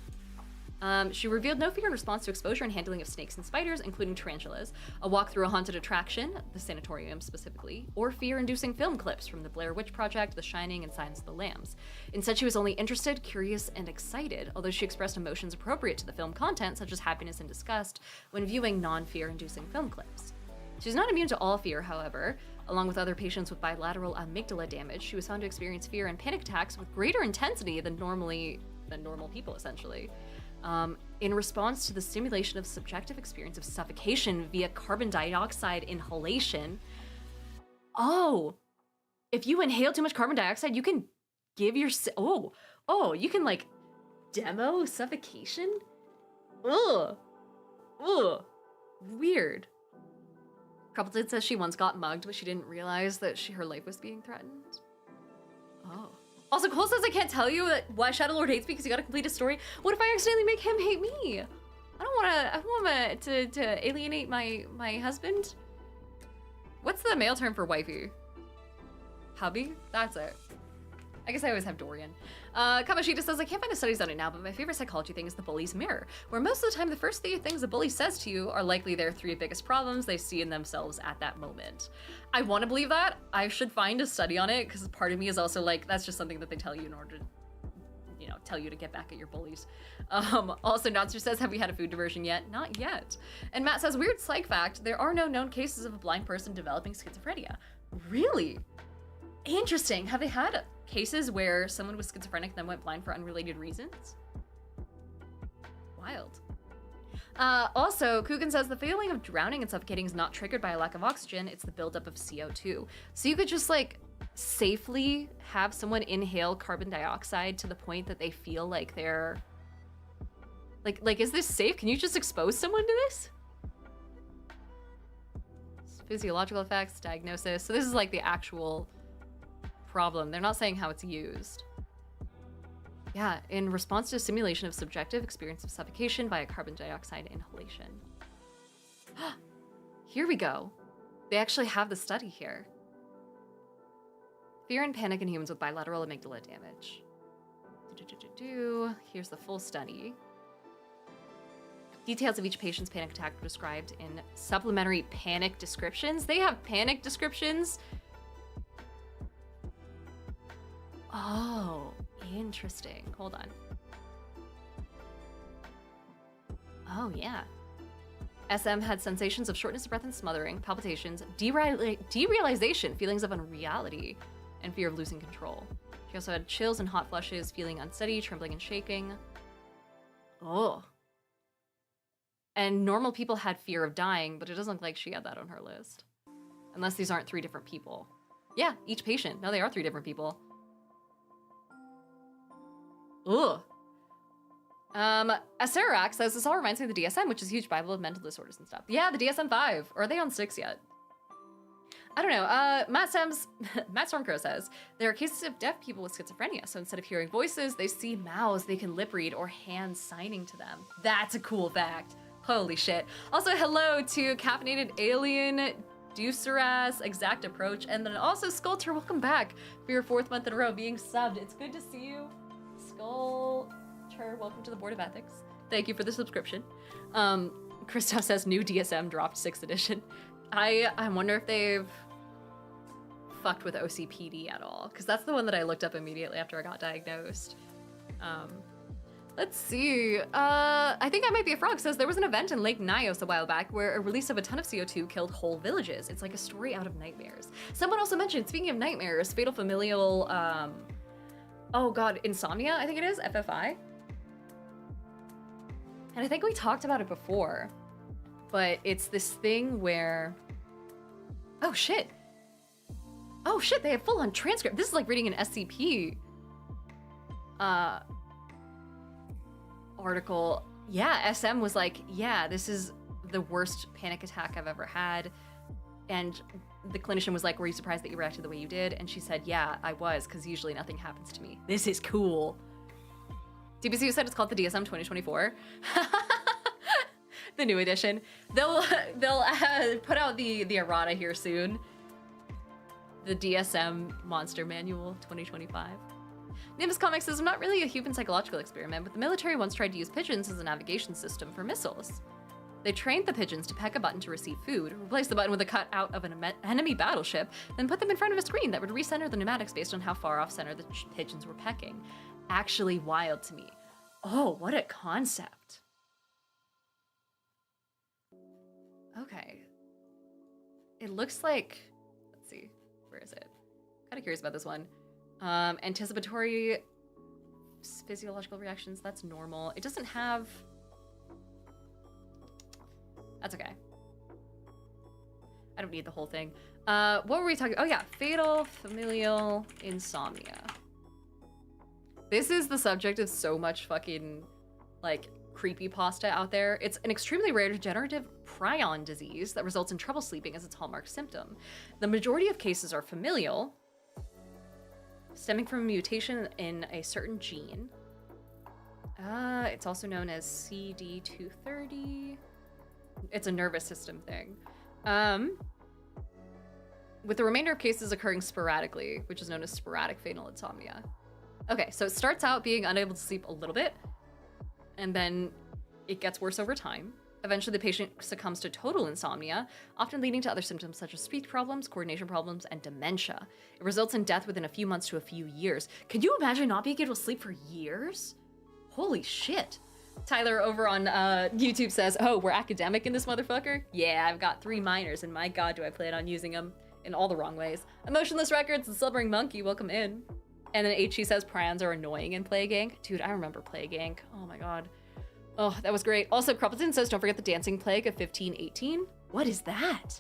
She revealed no fear in response to exposure and handling of snakes and spiders, including tarantulas, a walk through a haunted attraction, the sanatorium specifically, or fear-inducing film clips from the Blair Witch Project, The Shining, and Silence of the Lambs. Instead, she was only interested, curious, and excited, although she expressed emotions appropriate to the film content, such as happiness and disgust, when viewing non-fear-inducing film clips. She's not immune to all fear, however. Along with other patients with bilateral amygdala damage, she was found to experience fear and panic attacks with greater intensity than normal people, essentially. In response to the stimulation of subjective experience of suffocation via carbon dioxide inhalation. Oh, if you inhale too much carbon dioxide, you can give your, you can like demo suffocation? Ugh, weird. Crumpleton says she once got mugged, but she didn't realize that her life was being threatened. Oh. Also, Cole says I can't tell you why Shadowlord hates me because you gotta complete a story. What if I accidentally make him hate me? I don't want to alienate my husband. What's the male term for wifey? Hubby? That's it. I guess I always have Dorian. Kamashita says, I can't find the studies on it now, but my favorite psychology thing is the bully's mirror, where most of the time the first 3 things the bully says to you are likely their 3 biggest problems they see in themselves at that moment. I want to believe that. I should find a study on it, because part of me is also like, that's just something that they tell you in order to, you know, tell you to get back at your bullies. Also, Notster says, have we had a food diversion yet? Not yet. And Matt says, weird psych fact, there are no known cases of a blind person developing schizophrenia. Really? Interesting. Have they had cases where someone was schizophrenic then went blind for unrelated reasons? Wild. Also, Coogan says the feeling of drowning and suffocating is not triggered by a lack of oxygen, it's the buildup of CO2. So you could just like safely have someone inhale carbon dioxide to the point that they feel like they're like is this safe? Can you just expose someone to this? Physiological effects, diagnosis. So this is like the actual problem. They're not saying how it's used. Yeah, in response to simulation of subjective experience of suffocation by a carbon dioxide inhalation. Here we go. They actually have the study here. Fear and panic in humans with bilateral amygdala damage. Here's the full study. Details of each patient's panic attack were described in supplementary panic descriptions. They have panic descriptions? Oh, interesting. Hold on. Oh, yeah. SM had sensations of shortness of breath and smothering, palpitations, derealization, feelings of unreality, and fear of losing control. She also had chills and hot flushes, feeling unsteady, trembling and shaking. Oh. And normal people had fear of dying, but it doesn't look like she had that on her list. Unless these aren't 3 different people. Yeah, each patient. No, they are 3 different people. Ugh. Aserac says, this all reminds me of the DSM, which is a huge Bible of mental disorders and stuff. Yeah, the DSM-5. Or are they on 6 yet? I don't know. Matt Stormcrow says, there are cases of deaf people with schizophrenia, so instead of hearing voices, they see mouths they can lip read or hands signing to them. That's a cool fact. Holy shit. Also, hello to Caffeinated Alien, Deuceras, Exact Approach, and then also Sculptor, welcome back for your 4th month in a row being subbed. It's good to see you. Sculptor, welcome to the Board of Ethics. Thank you for the subscription. Christoph says new DSM dropped 6th edition. I wonder if they've fucked with OCPD at all, because that's the one that I looked up immediately after I got diagnosed. Let's see. I think I might be a frog says there was an event in Lake Nyos a while back where a release of a ton of CO2 killed whole villages. It's like a story out of nightmares. Someone also mentioned, speaking of nightmares, fatal familial, oh god, insomnia, I think it is, FFI. And I think we talked about it before, but it's this thing where, oh shit, they have full-on transcript. This is like reading an SCP article. Yeah, SM was like, yeah, this is the worst panic attack I've ever had. And the clinician was like, were you surprised that you reacted the way you did? And she said, yeah, I was, because usually nothing happens to me. This is cool. DBCU said it's called the DSM 2024. The new edition. They'll put out the errata here soon. The DSM Monster Manual 2025. Nimbus Comics says, I'm not really a human psychological experiment, but the military once tried to use pigeons as a navigation system for missiles. They trained the pigeons to peck a button to receive food, replace the button with a cutout of an enemy battleship, then put them in front of a screen that would recenter the pneumatics based on how far off center the pigeons were pecking. Actually wild to me. Oh, what a concept. Okay. It looks like, let's see, where is it? Kind of curious about this one. Anticipatory physiological reactions, that's normal. It doesn't have, that's okay. I don't need the whole thing. What were we talking? Oh yeah, fatal familial insomnia. This is the subject of so much fucking, like, creepypasta out there. It's an extremely rare degenerative prion disease that results in trouble sleeping as its hallmark symptom. The majority of cases are familial, stemming from a mutation in a certain gene. It's also known as CD230. It's a nervous system thing. With the remainder of cases occurring sporadically, which is known as sporadic fatal insomnia. Okay, so it starts out being unable to sleep a little bit, and then it gets worse over time. Eventually, the patient succumbs to total insomnia, often leading to other symptoms such as speech problems, coordination problems, and dementia. It results in death within a few months to a few years. Can you imagine not being able to sleep for years? Holy shit. Tyler over on YouTube says, oh, we're academic in this motherfucker? Yeah, I've got 3 minors, and my god, do I plan on using them in all the wrong ways. Emotionless Records, the Slumbering Monkey, welcome in. And then HG says, prions are annoying in Plague Inc. Dude, I remember Plague Inc. Oh my god. Oh, that was great. Also, Cruppleton says, don't forget the Dancing Plague of 1518. What is that?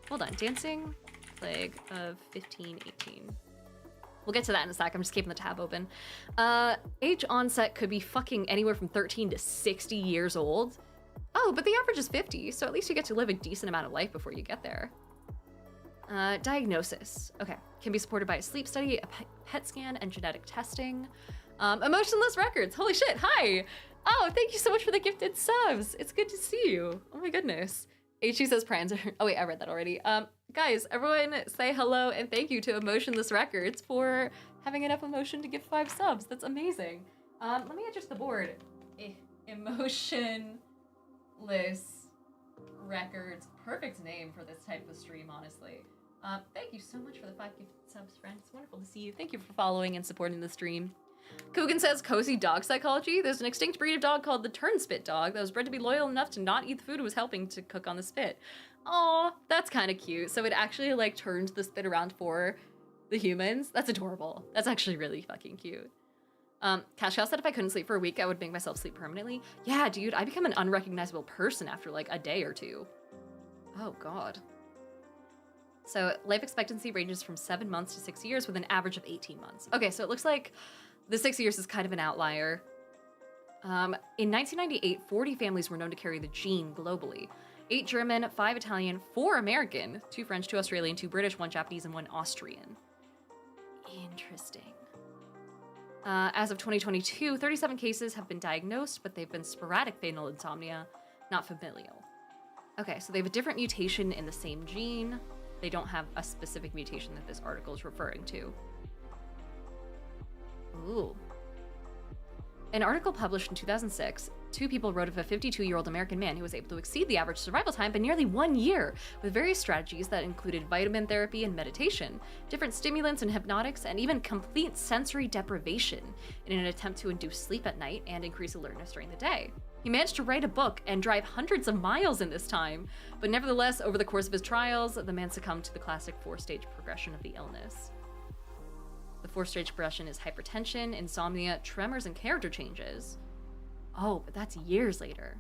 Hold on, Dancing Plague of 1518. We'll get to that in a sec. I'm just keeping the tab open. Age onset could be fucking anywhere from 13 to 60 years old. Oh, but the average is 50, so at least you get to live a decent amount of life before you get there. Diagnosis. Okay. Can be supported by a sleep study, a PET scan, and genetic testing. Emotionless Records. Holy shit. Hi. Oh, thank you so much for the gifted subs. It's good to see you. Oh my goodness. HG says prions are... Oh wait, I read that already. Guys, everyone say hello and thank you to Emotionless Records for having enough emotion to give 5 subs. That's amazing. Let me adjust the board. Emotionless Records. Perfect name for this type of stream, honestly. Thank you so much for the 5 gifted subs, friend. It's wonderful to see you. Thank you for following and supporting the stream. Coogan says, cozy dog psychology. There's an extinct breed of dog called the turnspit dog that was bred to be loyal enough to not eat the food it was helping to cook on the spit. Aw, that's kind of cute. So it actually, like, turned the spit around for the humans. That's adorable. That's actually really fucking cute. Cash Cow said if I couldn't sleep for a week, I would make myself sleep permanently. Yeah, dude, I become an unrecognizable person after, like, a day or two. Oh, God. So life expectancy ranges from 7 months to 6 years with an average of 18 months. Okay, so it looks like the 6 years is kind of an outlier. In 1998, 40 families were known to carry the gene globally. 8 German, 5 Italian, 4 American, 2 French, 2 Australian, 2 British, 1 Japanese, and 1 Austrian. Interesting. As of 2022, 37 cases have been diagnosed, but they've been sporadic fatal insomnia, not familial. Okay, so they have a different mutation in the same gene. They don't have a specific mutation that this article is referring to. Ooh. An article published in 2006, 2 people wrote of a 52-year-old American man who was able to exceed the average survival time by nearly 1 year, with various strategies that included vitamin therapy and meditation, different stimulants and hypnotics, and even complete sensory deprivation in an attempt to induce sleep at night and increase alertness during the day. He managed to write a book and drive hundreds of miles in this time, but nevertheless, over the course of his trials, the man succumbed to the classic 4-stage progression of the illness. The 4-stage progression is hypertension, insomnia, tremors, and character changes. Oh, but that's years later.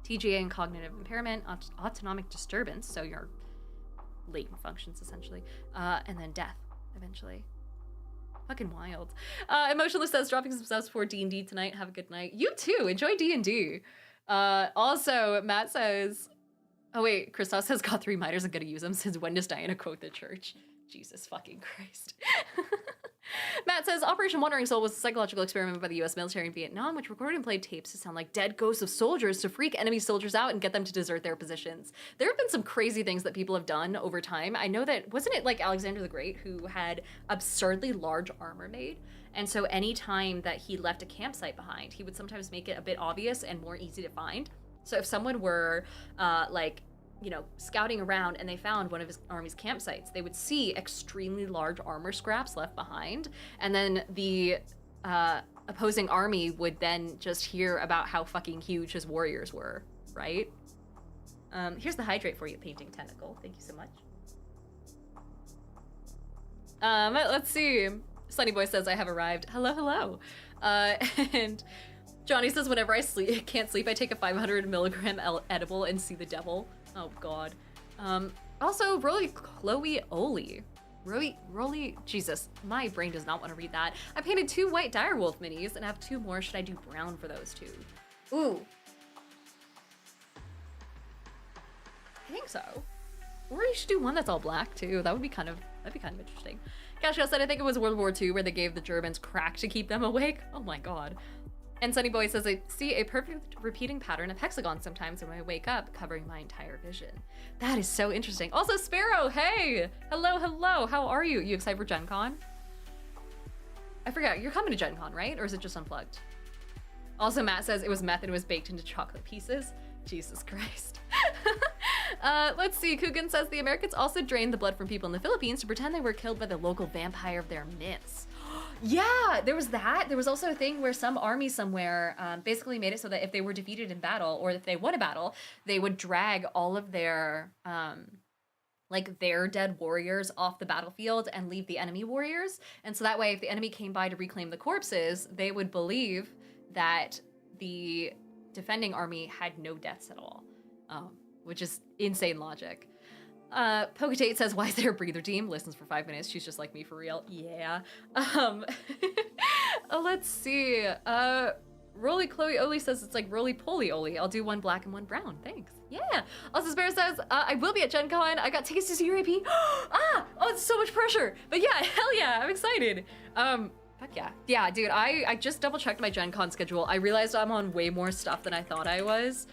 TGA and cognitive impairment, autonomic disturbance, so your latent functions essentially, and then death eventually. Fucking wild. Emotionless says, dropping some subs for D&D tonight. Have a good night. You too. Enjoy D&D. Also, Matt says, oh wait, Christos says, got 3 miters and gonna use them. Since when does Diana quote the church? Jesus fucking Christ. Matt says, Operation Wandering Soul was a psychological experiment by the US military in Vietnam, which recorded and played tapes to sound like dead ghosts of soldiers to freak enemy soldiers out and get them to desert their positions. There have been some crazy things that people have done over time. I know that, wasn't it like Alexander the Great who had absurdly large armor made? And so anytime that he left a campsite behind, he would sometimes make it a bit obvious and more easy to find. So if someone were scouting around and they found one of his army's campsites, they would see extremely large armor scraps left behind, and then the opposing army would then just hear about how fucking huge his warriors were, right? Here's the hydrate for you, painting tentacle. Thank you so much. Let's see. Sunny Boy says, I have arrived. Hello, hello. And Johnny says, whenever I can't sleep, I take a 500 milligram edible and see the devil. Oh God. Also, Chloe Oli. Roly, Jesus, my brain does not want to read that. I painted 2 white direwolf minis and have 2 more. Should I do brown for those 2? Ooh. I think so. Or you should do one that's all black too. That'd be kind of interesting. Cashio said, I think it was World War II where they gave the Germans crack to keep them awake. Oh my God. And Sunny Boy says, I see a perfect repeating pattern of hexagons sometimes when I wake up, covering my entire vision. That is so interesting. Also, Sparrow, hey! Hello, hello, how are you? You excited for Gen Con? I forgot, you're coming to Gen Con, right? Or is it just Unplugged? Also, Matt says it was meth and it was baked into chocolate pieces. Jesus Christ. Let's see, Coogan says the Americans also drained the blood from people in the Philippines to pretend they were killed by the local vampire of their myths. Yeah, there was that. There was also a thing where some army somewhere basically made it so that if they were defeated in battle, or if they won a battle, they would drag all of their their dead warriors off the battlefield and leave the enemy warriors. And so that way, if the enemy came by to reclaim the corpses, they would believe that the defending army had no deaths at all, which is insane logic. Poketate says, why is there a breather team? Listens for 5 minutes. She's just like me for real. Yeah. Let's see. Roly Chloe Oli says it's like roly poly Oli. I'll do 1 black and 1 brown. Thanks. Yeah. Also, Spare says, I will be at Gen Con. I got tickets to see your AP. Oh, it's so much pressure. But yeah, hell yeah. I'm excited. Fuck yeah. Yeah, dude, I just double checked my Gen Con schedule. I realized I'm on way more stuff than I thought I was.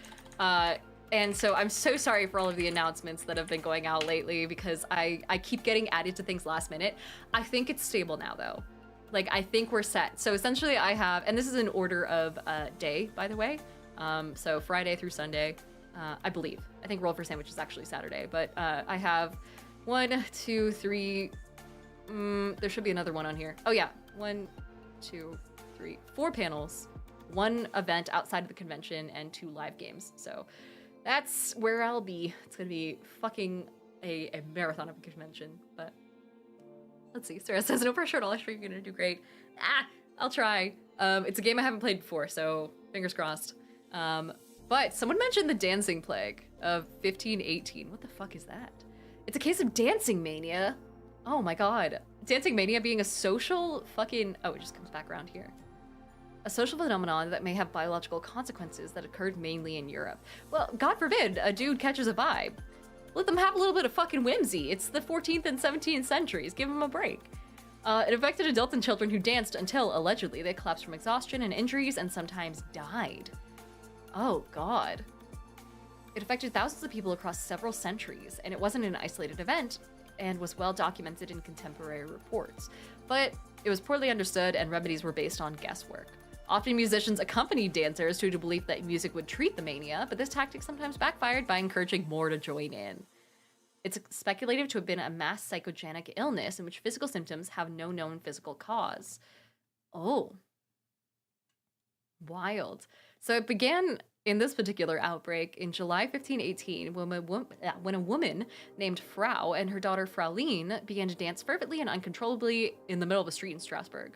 And so I'm so sorry for all of the announcements that have been going out lately because I keep getting added to things last minute. I think it's stable now though. Like, I think we're set. So essentially I have, and this is in order of day, by the way. So Friday through Sunday, I believe. I think Roll for Sandwich is actually Saturday, but I have 1, 2, 3. There should be another one on here. Oh yeah, 1, 2, 3, 4 panels, 1 event outside of the convention, and 2 live games. So that's where I'll be. It's gonna be fucking a marathon of a convention, but let's see. Sarah says, no pressure at all. I'm sure you're gonna do great. I'll try. It's a game I haven't played before, so fingers crossed. But someone mentioned the dancing plague of 1518. What the fuck is that? It's a case of dancing mania. Oh my god. Dancing mania being a social fucking... Oh, it just comes back around here. A social phenomenon that may have biological consequences that occurred mainly in Europe. Well, God forbid a dude catches a vibe. Let them have a little bit of fucking whimsy. It's the 14th and 17th centuries. Give them a break. It affected adults and children who danced until, allegedly, they collapsed from exhaustion and injuries and sometimes died. Oh, God. It affected thousands of people across several centuries, and it wasn't an isolated event and was well documented in contemporary reports. But it was poorly understood, and remedies were based on guesswork. Often musicians accompanied dancers due to belief that music would treat the mania, but this tactic sometimes backfired by encouraging more to join in. It's speculated to have been a mass psychogenic illness in which physical symptoms have no known physical cause. Oh. Wild. So it began in this particular outbreak in July 1518 when a woman named Frau and her daughter Fraulein began to dance fervently and uncontrollably in the middle of a street in Strasbourg.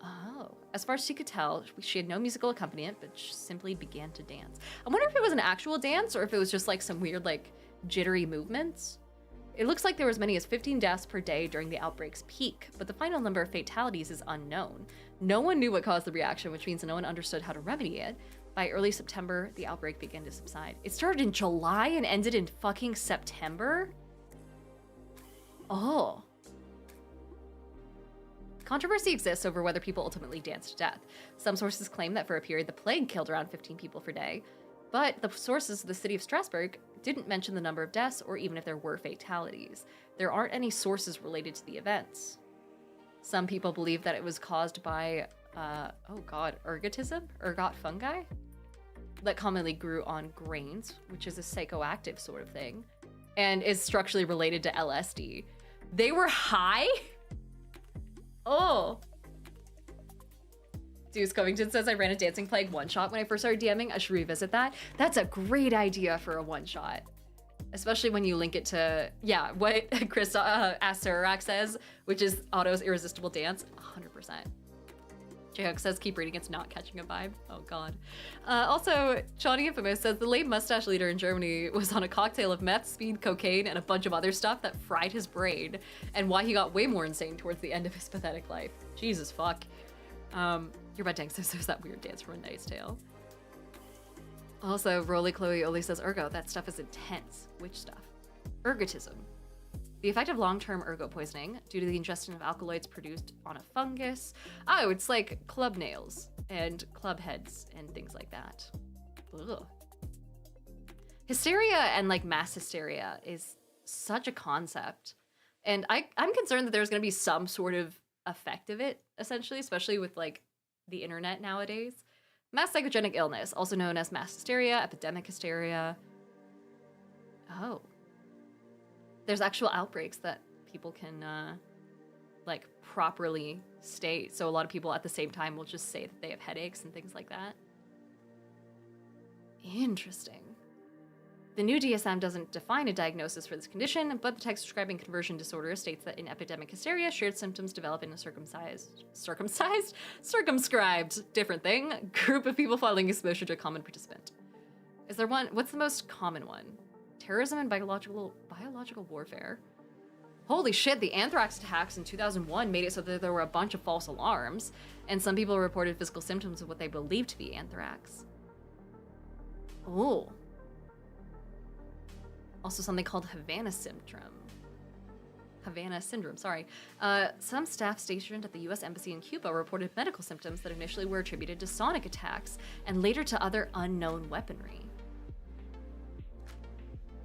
Oh. As far as she could tell, she had no musical accompaniment, but she simply began to dance. I wonder if it was an actual dance or if it was just like some weird, like, jittery movements. It looks like there were as many as 15 deaths per day during the outbreak's peak, but the final number of fatalities is unknown. No one knew what caused the reaction, which means no one understood how to remedy it. By early September, the outbreak began to subside. It started in July and ended in fucking September? Oh. Controversy exists over whether people ultimately danced to death. Some sources claim that for a period the plague killed around 15 people per day, but the sources of the city of Strasbourg didn't mention the number of deaths or even if there were fatalities. There aren't any sources related to the events. Some people believe that it was caused by, ergot fungi that commonly grew on grains, which is a psychoactive sort of thing, and is structurally related to LSD. They were high? Oh. Deuce Covington says, I ran a dancing plague one-shot when I first started DMing. I should revisit that. That's a great idea for a one-shot. Especially when you link it to, yeah, what Chris Asurac says, which is Otto's Irresistible Dance. 100%. J-Hook says, keep reading, it's not catching a vibe. Oh, God. Also, Johnny Infamous says, the late mustache leader in Germany was on a cocktail of meth, speed, cocaine, and a bunch of other stuff that fried his brain, and why he got way more insane towards the end of his pathetic life. Jesus fuck. You're about dang, so that weird dance from A Knight's Tale. Also, Roly Chloe Oli says, ergo, that stuff is intense. Which stuff? Ergotism. The effect of long-term ergot poisoning due to the ingestion of alkaloids produced on a fungus. Oh, it's like club nails and club heads and things like that. Ugh. Hysteria and like mass hysteria is such a concept. And I'm concerned that there's going to be some sort of effect of it, essentially, especially with like the internet nowadays. Mass psychogenic illness, also known as mass hysteria, epidemic hysteria. Oh. There's actual outbreaks that people can, like, properly state. So a lot of people at the same time will just say that they have headaches and things like that. Interesting. The new DSM doesn't define a diagnosis for this condition, but the text describing conversion disorder states that in epidemic hysteria, shared symptoms develop in a circumscribed, different thing, group of people following exposure to a common participant. Is there one? What's the most common one? Terrorism and biological warfare. Holy shit, the anthrax attacks in 2001 made it so that there were a bunch of false alarms, and some people reported physical symptoms of what they believed to be anthrax. Oh. Also something called Havana syndrome, sorry. Some staff stationed at the US Embassy in Cuba reported medical symptoms that initially were attributed to sonic attacks and later to other unknown weaponry.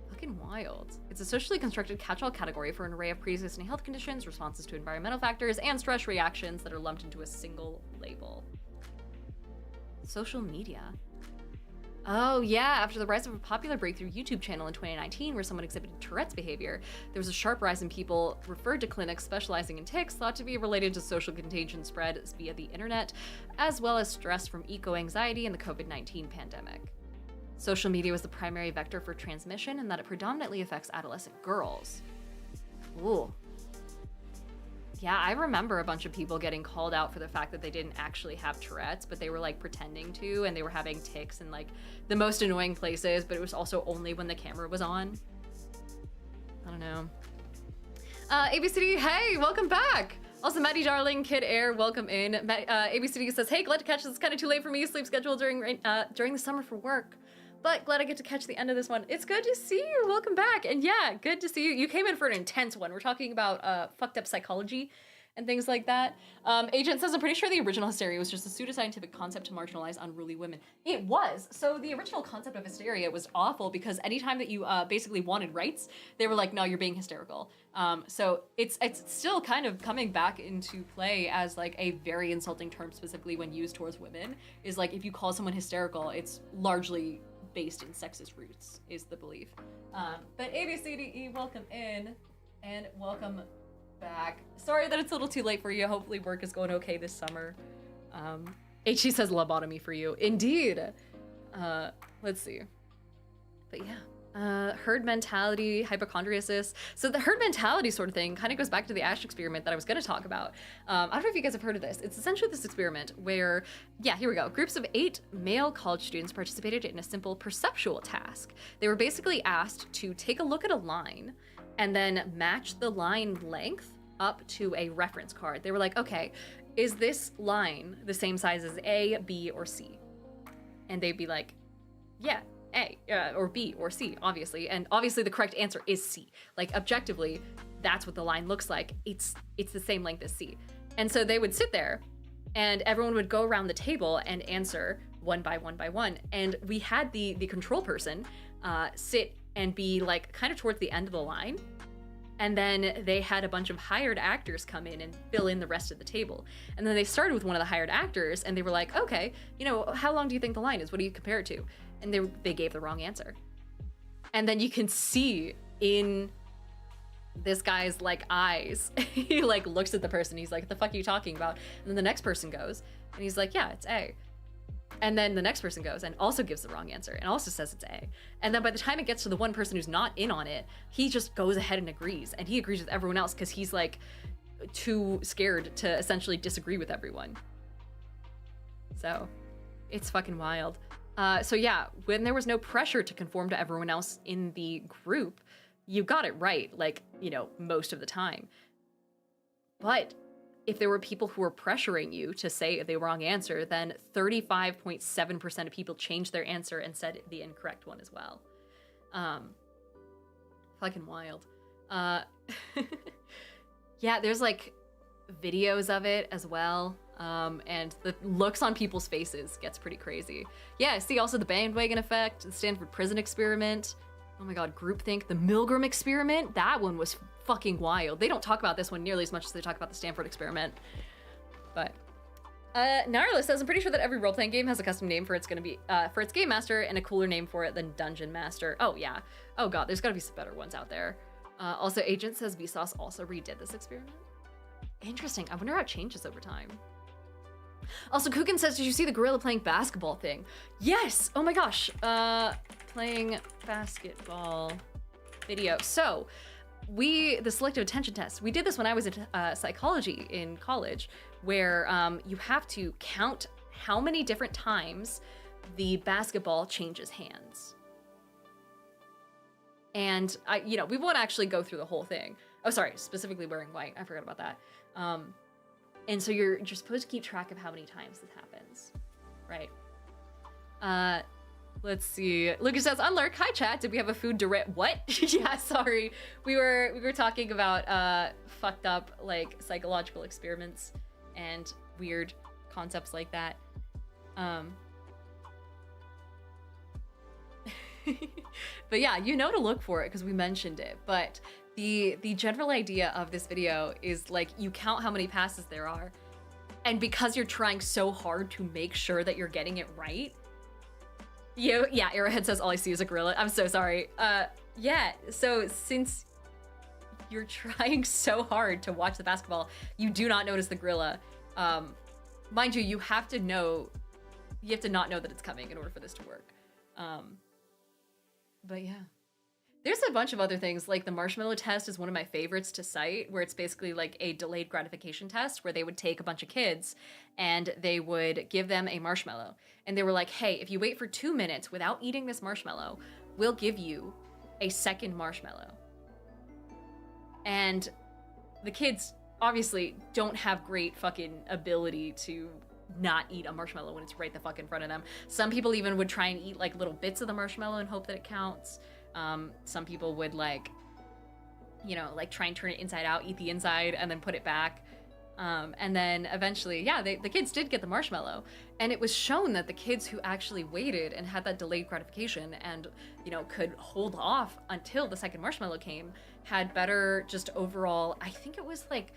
Fucking wild. It's a socially constructed catch-all category for an array of pre-existing health conditions, responses to environmental factors, and stress reactions that are lumped into a single label. Social media. Oh yeah, after the rise of a popular breakthrough YouTube channel in 2019 where someone exhibited Tourette's behavior, there was a sharp rise in people referred to clinics specializing in tics thought to be related to social contagion spread via the internet, as well as stress from eco-anxiety and the COVID-19 pandemic. Social media was the primary vector for transmission and that it predominantly affects adolescent girls. Ooh. Yeah, I remember a bunch of people getting called out for the fact that they didn't actually have Tourette's, but they were like pretending to, and they were having tics in like the most annoying places, but it was also only when the camera was on. I don't know. ABCD, hey, welcome back. Also, Maddie Darling, Kid Air, welcome in. ABCD says, hey, glad to catch this. It's kind of too late for me. Sleep schedule during the summer for work. But glad I get to catch the end of this one. It's good to see you. Welcome back. And yeah, good to see you. You came in for an intense one. We're talking about fucked up psychology and things like that. Agent says, I'm pretty sure the original hysteria was just a pseudoscientific concept to marginalize unruly women. It was. So the original concept of hysteria was awful because anytime that you basically wanted rights, they were like, no, you're being hysterical. So it's still kind of coming back into play as like a very insulting term, specifically when used towards women, is like if you call someone hysterical, it's largely based in sexist roots, is the belief. But ABCDE, welcome in and welcome back. Sorry that it's a little too late for you. Hopefully work is going okay this summer. HE says lobotomy for you. Indeed. Let's see. But yeah. Herd mentality, hypochondriasis. So the herd mentality sort of thing kind of goes back to the Ash experiment that I was going to talk about. I don't know if you guys have heard of this. It's essentially this experiment where, yeah, here we go. Groups of 8 male college students participated in a simple perceptual task. They were basically asked to take a look at a line and then match the line length up to a reference card. They were like, okay, is this line the same size as A, B, or C? And they'd be like, yeah. A, or B, or C, obviously. And obviously the correct answer is C. Like, objectively, that's what the line looks like. It's the same length as C. And so they would sit there, and everyone would go around the table and answer one by one. And we had the control person sit and be, like, kind of towards the end of the line. And then they had a bunch of hired actors come in and fill in the rest of the table. And then they started with one of the hired actors, and they were like, okay, you know, how long do you think the line is? What do you compare it to? And they gave the wrong answer. And then you can see in this guy's like eyes, he like looks at the person, he's like, what the fuck are you talking about? And then the next person goes, and he's like, yeah, it's A. And then the next person goes and also gives the wrong answer and also says it's A. And then by the time it gets to the one person who's not in on it, he just goes ahead and agrees. And he agrees with everyone else because he's like too scared to essentially disagree with everyone. So it's fucking wild. So yeah, when there was no pressure to conform to everyone else in the group, you got it right, like, you know, most of the time. But if there were people who were pressuring you to say the wrong answer, then 35.7% of people changed their answer and said the incorrect one as well. Fucking wild. Yeah, there's like videos of it as well. And the looks on people's faces gets pretty crazy. Yeah, see also the bandwagon effect, the Stanford prison experiment. Oh my god, groupthink, the Milgram experiment. That one was fucking wild. They don't talk about this one nearly as much as they talk about the Stanford experiment. But Narla says, I'm pretty sure that every role-playing game has a custom name for its for its game master and a cooler name for it than dungeon master. Oh yeah. Oh god, there's gotta be some better ones out there. Also, Agent says Vsauce also redid this experiment. Interesting. I wonder how it changes over time. Also, Kukin says, did you see the gorilla playing basketball thing? Yes! Oh my gosh. Playing basketball video. So, the selective attention test, we did this when I was in psychology in college, where you have to count how many different times the basketball changes hands. And, we won't actually go through the whole thing. Oh, sorry, specifically wearing white. I forgot about that. And so you're supposed to keep track of how many times this happens, right? Let's see. Lucas says, unlurk, hi chat, did we have a food direct? What? Yeah, sorry. We were talking about fucked up like psychological experiments and weird concepts like that. But yeah, you know to look for it because we mentioned it. But the general idea of this video is like you count how many passes there are, And because you're trying so hard to make sure that you're getting it right, Arrowhead says all I see is a gorilla. I'm so sorry. Yeah, so since you're trying so hard to watch the basketball, you do not notice the gorilla. Mind you, you have to not know that it's coming in order for this to work. But yeah. There's a bunch of other things, like the marshmallow test is one of my favorites to cite, where it's basically like a delayed gratification test where they would take a bunch of kids and they would give them a marshmallow. And they were like, hey, if you wait for 2 minutes without eating this marshmallow, we'll give you a second marshmallow. And the kids obviously don't have great fucking ability to not eat a marshmallow when it's right the fuck in front of them. Some people even would try and eat like little bits of the marshmallow and hope that it counts. Some people would like try and turn it inside out, eat the inside, and then put it back. And then eventually, the kids did get the marshmallow. And it was shown that the kids who actually waited and had that delayed gratification and, could hold off until the second marshmallow came had better just overall, I think it was like,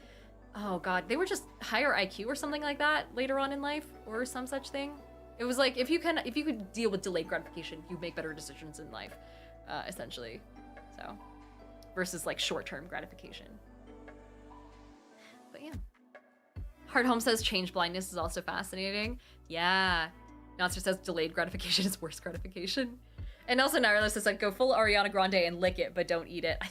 oh God, they were just higher IQ or something like that later on in life or some such thing. It was like, if you could deal with delayed gratification, you make better decisions in life. Essentially, so versus like short-term gratification. But yeah, Hard Home says change blindness is also fascinating. Yeah, Notster says delayed gratification is worse gratification. And also Nirla says like go full Ariana Grande and lick it, but don't eat it. I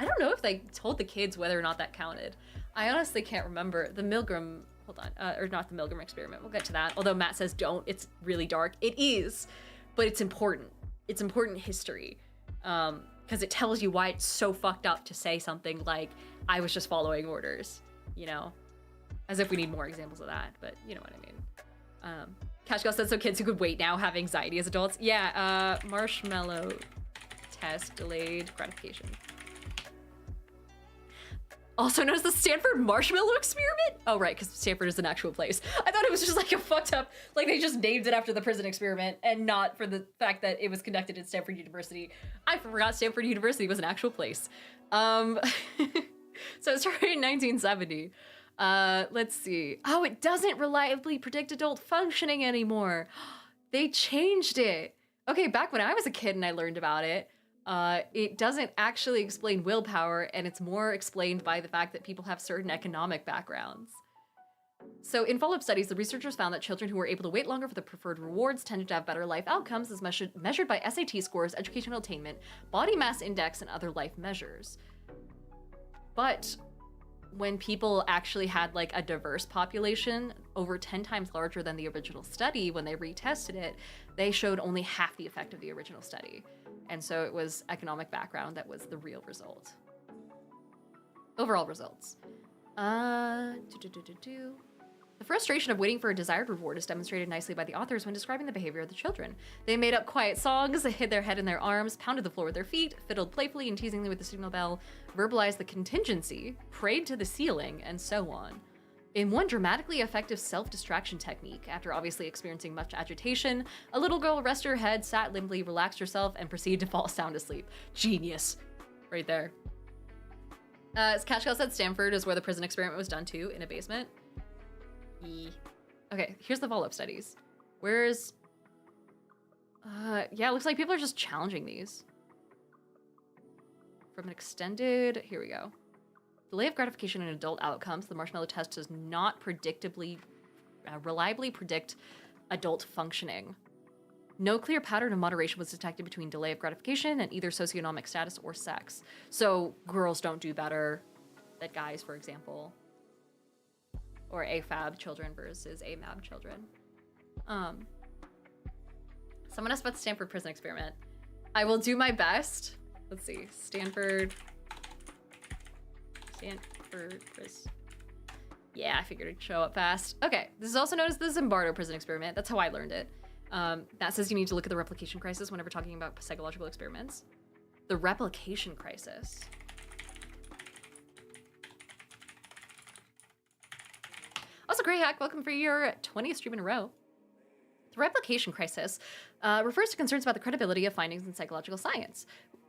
don't know if they told the kids whether or not that counted. I honestly can't remember. The Milgram, hold on, or not the Milgram experiment. We'll get to that. Although Matt says don't. It's really dark. It is, but it's important. It's important history. Because it tells you why it's so fucked up to say something like, I was just following orders, as if we need more examples of that, but you know what I mean. Cashgirl said, so kids who could wait now have anxiety as adults. Yeah, marshmallow test, delayed gratification. Also known as the Stanford marshmallow experiment? Oh, right, because Stanford is an actual place. I thought it was just like a fucked up, like they just named it after the prison experiment and not for the fact that it was conducted at Stanford University. I forgot Stanford University was an actual place. So it started in 1970. Let's see. Oh, it doesn't reliably predict adult functioning anymore. They changed it. Okay, back when I was a kid and I learned about it, it doesn't actually explain willpower, and it's more explained by the fact that people have certain economic backgrounds. So in follow-up studies, the researchers found that children who were able to wait longer for the preferred rewards tended to have better life outcomes as measured by SAT scores, educational attainment, body mass index, and other life measures. But when people actually had like a diverse population, over 10 times larger than the original study, when they retested it, they showed only half the effect of the original study. And so it was economic background that was the real result. Overall results. The frustration of waiting for a desired reward is demonstrated nicely by the authors when describing the behavior of the children. They made up quiet songs, they hid their head in their arms, pounded the floor with their feet, fiddled playfully and teasingly with the signal bell, verbalized the contingency, prayed to the ceiling, and so on. In one dramatically effective self-distraction technique, after obviously experiencing much agitation, a little girl rested her head, sat limply, relaxed herself, and proceeded to fall sound asleep. Genius. Right there. As Cashgirl said, Stanford is where the prison experiment was done too, in a basement. Okay, here's the follow-up studies. Where's... yeah, it looks like people are just challenging these. From an extended... Here we go. Delay of gratification in adult outcomes. The marshmallow test does not reliably predict adult functioning. No clear pattern of moderation was detected between delay of gratification and either socioeconomic status or sex. So girls don't do better than guys, for example. Or AFAB children versus AMAB children. Someone asked about the Stanford prison experiment. I will do my best. Let's see. Stanford prison. Yeah, I figured it'd show up fast. Okay, this is also known as the Zimbardo prison experiment. That's how I learned it. That says you need to look at the replication crisis whenever talking about psychological experiments. The replication crisis. Also, Grey Hack, welcome for your 20th stream in a row. The replication crisis refers to concerns about the credibility of findings in psychological science.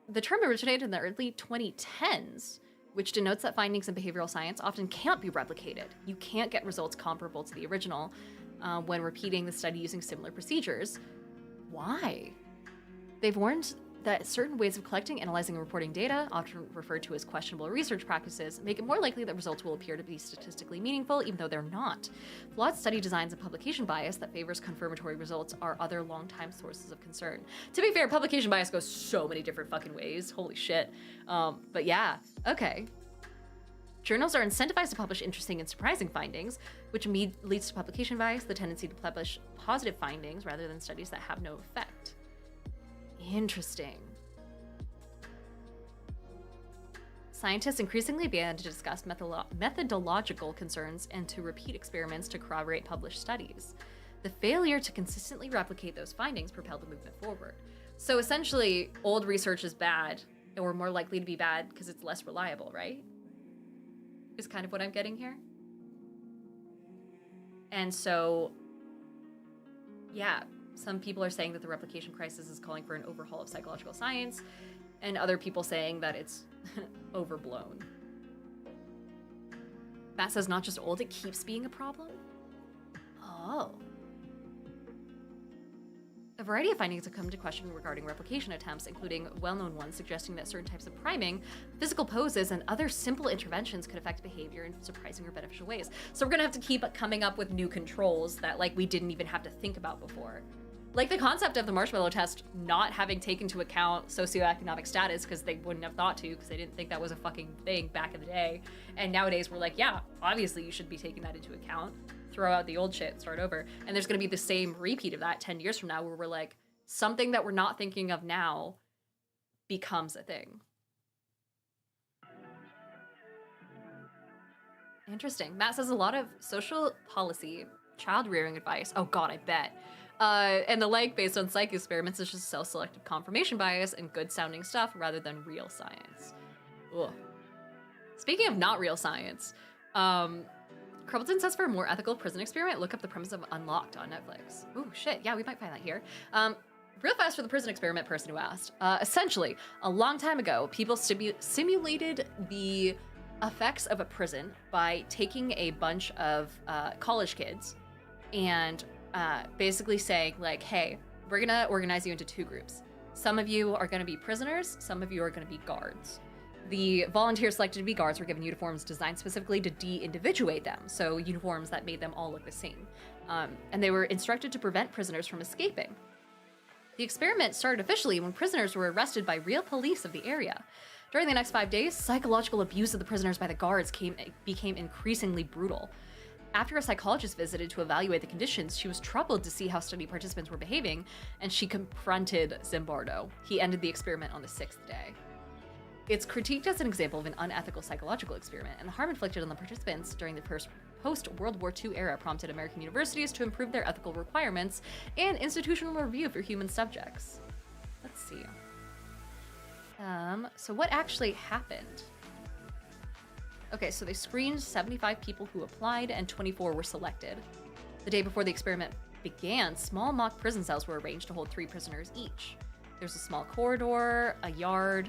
The term originated in the early 2010s which denotes that findings in behavioral science often can't be replicated. You can't get results comparable to the original when repeating the study using similar procedures. Why? They've warned that certain ways of collecting, analyzing, and reporting data, often referred to as questionable research practices, make it more likely that results will appear to be statistically meaningful, even though they're not. Flawed study designs and publication bias that favors confirmatory results are other long-time sources of concern. To be fair, publication bias goes so many different fucking ways. Holy shit. But yeah, okay. Journals are incentivized to publish interesting and surprising findings, which leads to publication bias, the tendency to publish positive findings rather than studies that have no effect. Interesting. Scientists increasingly began to discuss methodological concerns and to repeat experiments to corroborate published studies. The failure to consistently replicate those findings propelled the movement forward. So essentially, old research is bad, or more likely to be bad because it's less reliable, right? Is kind of what I'm getting here. And so, yeah. Some people are saying that the replication crisis is calling for an overhaul of psychological science, and other people saying that it's overblown. Matt says not just old, it keeps being a problem? Oh. A variety of findings have come to question regarding replication attempts, including well-known ones suggesting that certain types of priming, physical poses, and other simple interventions could affect behavior in surprising or beneficial ways. So we're gonna have to keep coming up with new controls that like we didn't even have to think about before. Like the concept of the marshmallow test not having taken into account socioeconomic status because they wouldn't have thought to because they didn't think that was a fucking thing back in the day. And nowadays we're like, yeah, obviously you should be taking that into account. Throw out the old shit, start over. And there's gonna be the same repeat of that 10 years from now where we're like, something that we're not thinking of now becomes a thing. Interesting. Matt says a lot of social policy, child rearing advice. Oh God, I bet. And the like based on psych experiments is just self-selected confirmation bias and good sounding stuff rather than real science. Ugh. Speaking of not real science, Crumpleton says for a more ethical prison experiment, look up the premise of Unlocked on Netflix. Ooh, shit, yeah, we might find that here. Real fast for the prison experiment person who asked. Essentially, a long time ago, people simulated the effects of a prison by taking a bunch of college kids and basically saying like, hey, we're gonna organize you into two groups. Some of you are gonna be prisoners, some of you are gonna be guards. The volunteers selected to be guards were given uniforms designed specifically to de-individuate them, so uniforms that made them all look the same. And they were instructed to prevent prisoners from escaping. The experiment started officially when prisoners were arrested by real police of the area. During the next 5 days, psychological abuse of the prisoners by the guards became increasingly brutal. After a psychologist visited to evaluate the conditions, she was troubled to see how study participants were behaving, and she confronted Zimbardo. He ended the experiment on the 6th day. It's critiqued as an example of an unethical psychological experiment, and the harm inflicted on the participants during the post-World War II era prompted American universities to improve their ethical requirements and institutional review for human subjects. Let's see. So what actually happened? Okay, so they screened 75 people who applied and 24 were selected. The day before the experiment began, small mock prison cells were arranged to hold 3 prisoners each. There's a small corridor, a yard,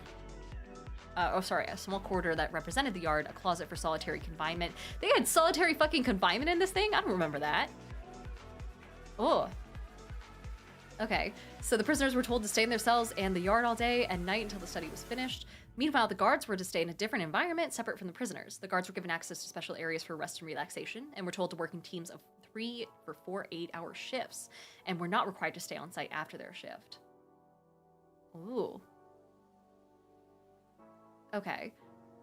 a small corridor that represented the yard, a closet for solitary confinement. They had solitary fucking confinement in this thing? I don't remember that. Oh. Okay, so the prisoners were told to stay in their cells and the yard all day and night until the study was finished. Meanwhile, the guards were to stay in a different environment separate from the prisoners. The guards were given access to special areas for rest and relaxation and were told to work in teams of 3 for 4 8-hour shifts and were not required to stay on site after their shift. Ooh. Okay.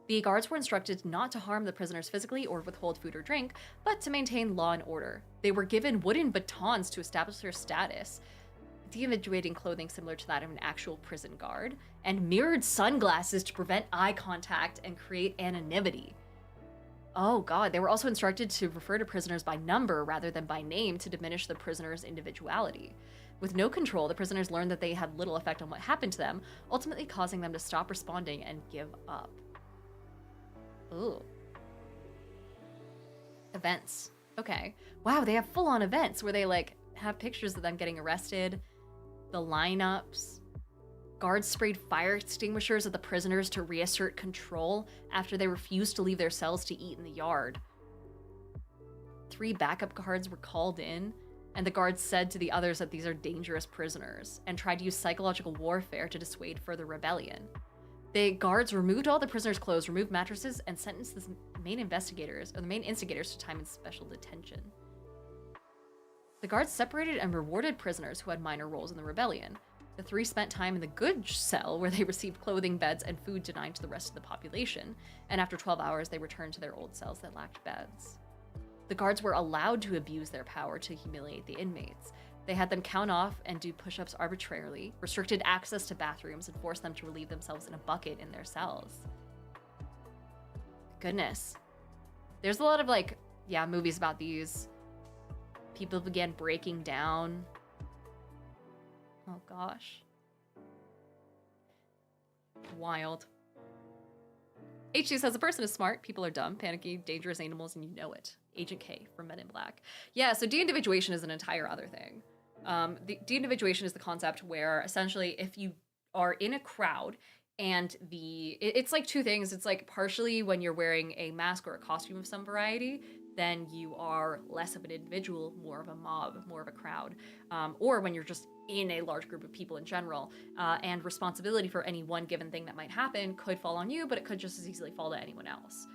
The guards were instructed not to harm the prisoners physically or withhold food or drink, but to maintain law and order. They were given wooden batons to establish their status, de-individuating clothing similar to that of an actual prison guard, and mirrored sunglasses to prevent eye contact and create anonymity. Oh god, they were also instructed to refer to prisoners by number rather than by name to diminish the prisoner's individuality. With no control, the prisoners learned that they had little effect on what happened to them, ultimately causing them to stop responding and give up. Ooh. Events. Okay. Wow, they have full-on events where they, like, have pictures of them getting arrested, the lineups, Guards sprayed fire extinguishers at the prisoners to reassert control after they refused to leave their cells to eat in the yard. 3 backup guards were called in, and the guards said to the others that these are dangerous prisoners and tried to use psychological warfare to dissuade further rebellion. The guards removed all the prisoners' clothes, removed mattresses, and sentenced the main instigators to time in special detention. The guards separated and rewarded prisoners who had minor roles in the rebellion. The 3 spent time in the good cell, where they received clothing, beds, and food denied to the rest of the population, and after 12 hours, they returned to their old cells that lacked beds. The guards were allowed to abuse their power to humiliate the inmates. They had them count off and do push-ups arbitrarily, restricted access to bathrooms, and forced them to relieve themselves in a bucket in their cells. Goodness. There's a lot of, like, yeah, movies about these. People began breaking down. Oh, gosh. Wild. HC says, a person is smart, people are dumb, panicky, dangerous animals, and you know it. Agent K from Men in Black. Yeah, so de-individuation is an entire other thing. The de-individuation is the concept where essentially if you are in a crowd and it's like 2 things. It's like partially when you're wearing a mask or a costume of some variety, then you are less of an individual, more of a mob, more of a crowd. Or when you're just in a large group of people in general, and responsibility for any one given thing that might happen could fall on you, but it could just as easily fall to anyone else.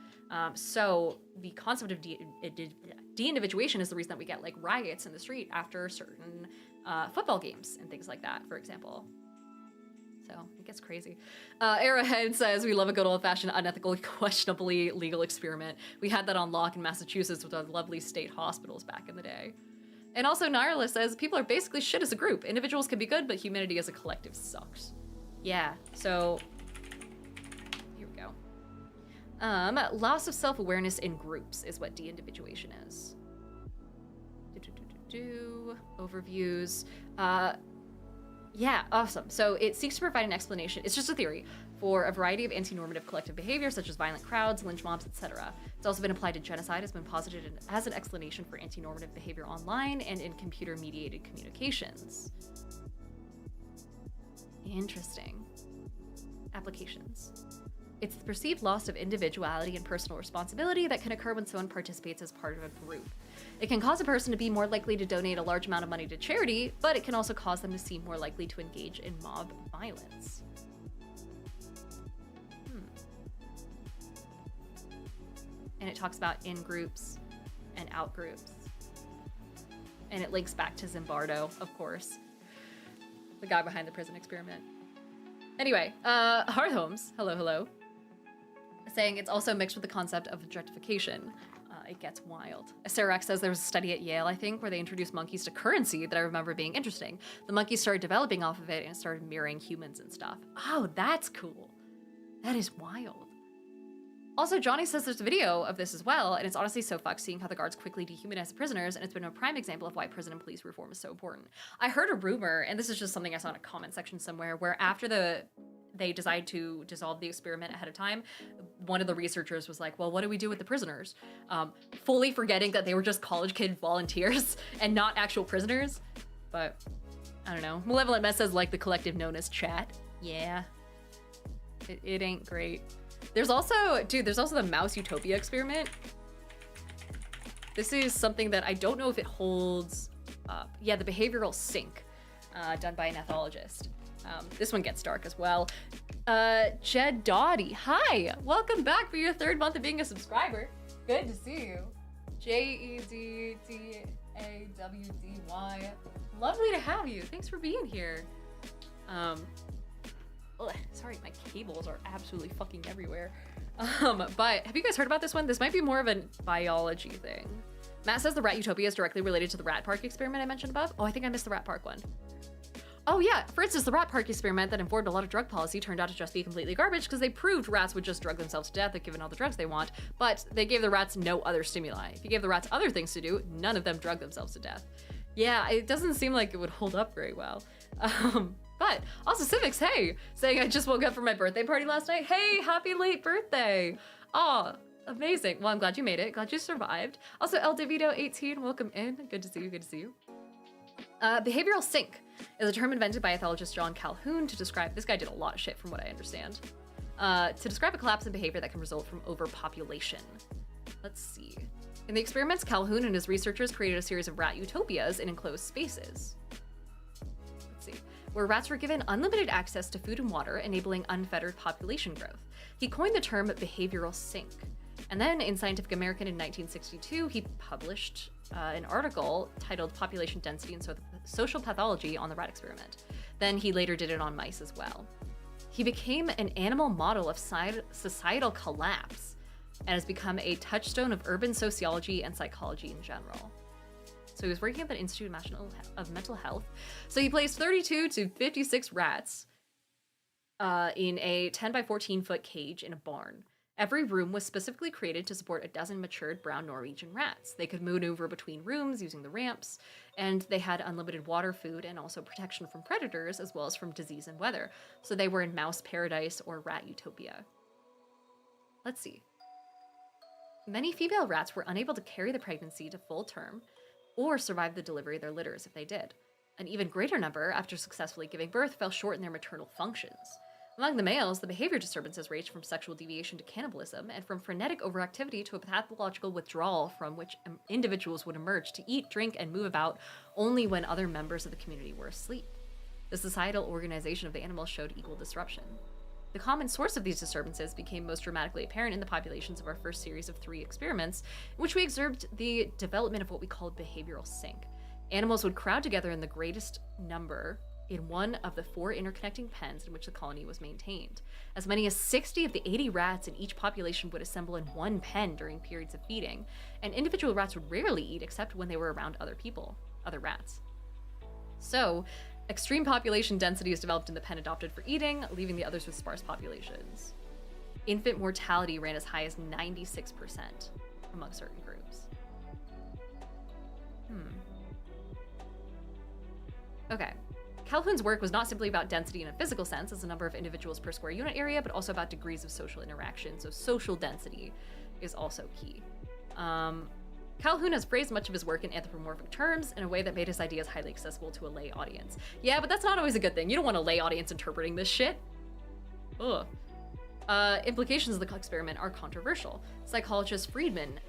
So the concept of de-individuation is the reason that we get like riots in the street after certain football games and things like that, for example. So it gets crazy. Arrowhead says, we love a good old-fashioned, unethical, questionably legal experiment. We had that on lock in Massachusetts with our lovely state hospitals back in the day. And also Nirla says, people are basically shit as a group. Individuals can be good, but humanity as a collective sucks. Yeah, so here we go. Loss of self-awareness in groups is what de-individuation is. Overviews. Yeah, awesome. So it seeks to provide an explanation, it's just a theory, for a variety of anti-normative collective behavior, such as violent crowds, lynch mobs, etc. It's also been applied to genocide, has been posited as an explanation for anti-normative behavior online and in computer-mediated communications. Interesting. Applications. It's the perceived loss of individuality and personal responsibility that can occur when someone participates as part of a group. It can cause a person to be more likely to donate a large amount of money to charity, but it can also cause them to seem more likely to engage in mob violence. And it talks about in-groups and out-groups. And it links back to Zimbardo, of course. The guy behind the prison experiment. Anyway, Hearthhomes, hello, saying it's also mixed with the concept of objectification. It gets wild. Sarax says there was a study at Yale, I think, where they introduced monkeys to currency that I remember being interesting. The monkeys started developing off of it and started mirroring humans and stuff. Oh, that's cool. That is wild. Also, Johnny says there's a video of this as well, and it's honestly so fucked seeing how the guards quickly dehumanize the prisoners, and it's been a prime example of why prison and police reform is so important. I heard a rumor, and this is just something I saw in a comment section somewhere, where after they decided to dissolve the experiment ahead of time, one of the researchers was like, well, what do we do with the prisoners? Fully forgetting that they were just college kid volunteers and not actual prisoners. But I don't know. Malevolent Mess says, like the collective known as chat. Yeah. It ain't great. There's also the mouse utopia experiment. This is something that I don't know if it holds up. Yeah, the behavioral sync, done by an ethologist. This one gets dark as well. Jed Dottie, hi! Welcome back for your 3rd month of being a subscriber. Good to see you. JEDDAWDY. Lovely to have you. Thanks for being here. Sorry, my cables are absolutely fucking everywhere. But have you guys heard about this one? This might be more of a biology thing. Matt says the rat utopia is directly related to the rat park experiment I mentioned above. Oh, I think I missed the rat park one. Oh yeah, for instance, the rat park experiment that informed a lot of drug policy turned out to just be completely garbage because they proved rats would just drug themselves to death if given all the drugs they want, but they gave the rats no other stimuli. If you gave the rats other things to do, none of them drug themselves to death. Yeah, it doesn't seem like it would hold up very well. But also Civics, hey, saying I just woke up from my birthday party last night. Hey, happy late birthday. Oh, amazing. Well, I'm glad you made it. Glad you survived. Also, El DeVito 18, welcome in. Good to see you, good to see you. Behavioral sink is a term invented by ethologist John Calhoun to describe, this guy did a lot of shit from what I understand, to describe a collapse in behavior that can result from overpopulation. Let's see. In the experiments, Calhoun and his researchers created a series of rat utopias in enclosed spaces. Let's see. Where rats were given unlimited access to food and water, enabling unfettered population growth. He coined the term behavioral sink. And then in Scientific American in 1962, he published an article titled Population Density and Social Pathology on the rat experiment. Then he later did it on mice as well. He became an animal model of societal collapse and has become a touchstone of urban sociology and psychology in general. So he was working at the Institute of Mental Health. So he placed 32 to 56 rats in a 10 by 14 foot cage in a barn. Every room was specifically created to support a dozen matured brown Norwegian rats. They could maneuver between rooms using the ramps, and they had unlimited water, food, and also protection from predators, as well as from disease and weather. So they were in mouse paradise or rat utopia. Let's see. Many female rats were unable to carry the pregnancy to full term or survive the delivery of their litters if they did. An even greater number, after successfully giving birth, fell short in their maternal functions. Among the males, the behavior disturbances ranged from sexual deviation to cannibalism, and from frenetic overactivity to a pathological withdrawal from which individuals would emerge to eat, drink, and move about only when other members of the community were asleep. The societal organization of the animals showed equal disruption. The common source of these disturbances became most dramatically apparent in the populations of our first series of 3 experiments, in which we observed the development of what we called behavioral sink. Animals would crowd together in the greatest number in one of the 4 interconnecting pens in which the colony was maintained. As many as 60 of the 80 rats in each population would assemble in one pen during periods of feeding, and individual rats would rarely eat except when they were around other rats. So, extreme population density is developed in the pen adopted for eating, leaving the others with sparse populations. Infant mortality ran as high as 96% among certain groups. Okay. Calhoun's work was not simply about density in a physical sense, as a number of individuals per square unit area, but also about degrees of social interaction. So social density is also key. Calhoun has phrased much of his work in anthropomorphic terms in a way that made his ideas highly accessible to a lay audience. Yeah, but that's not always a good thing. You don't want a lay audience interpreting this shit. Ugh. Implications of the experiment are controversial. Psychologist Friedman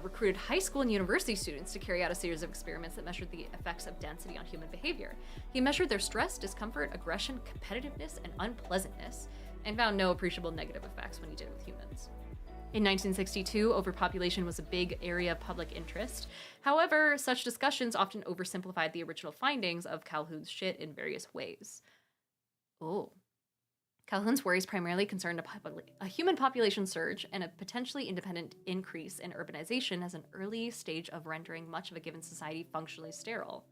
recruited high school and university students to carry out a series of experiments that measured the effects of density on human behavior. He measured their stress, discomfort, aggression, competitiveness, and unpleasantness, and found no appreciable negative effects when he did it with humans. In 1962, overpopulation was a big area of public interest. However, such discussions often oversimplified the original findings of Calhoun's shit in various ways. Oh. Calhoun's worries primarily concerned a human population surge and a potentially independent increase in urbanization as an early stage of rendering much of a given society functionally sterile.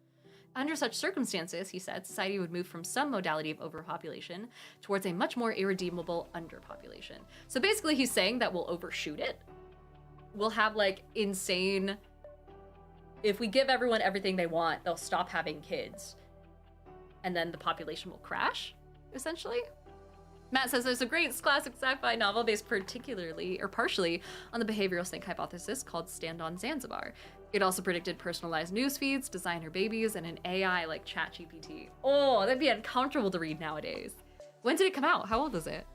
Under such circumstances, he said, society would move from some modality of overpopulation towards a much more irredeemable underpopulation. So basically he's saying that we'll overshoot it. We'll have like insane, if we give everyone everything they want, they'll stop having kids. And then the population will crash, essentially. Matt says there's a great classic sci-fi novel based partially on the behavioral sink hypothesis called Stand on Zanzibar. It also predicted personalized news feeds, designer babies, and an AI like ChatGPT. Oh, that'd be uncomfortable to read nowadays. When did it come out? How old is it?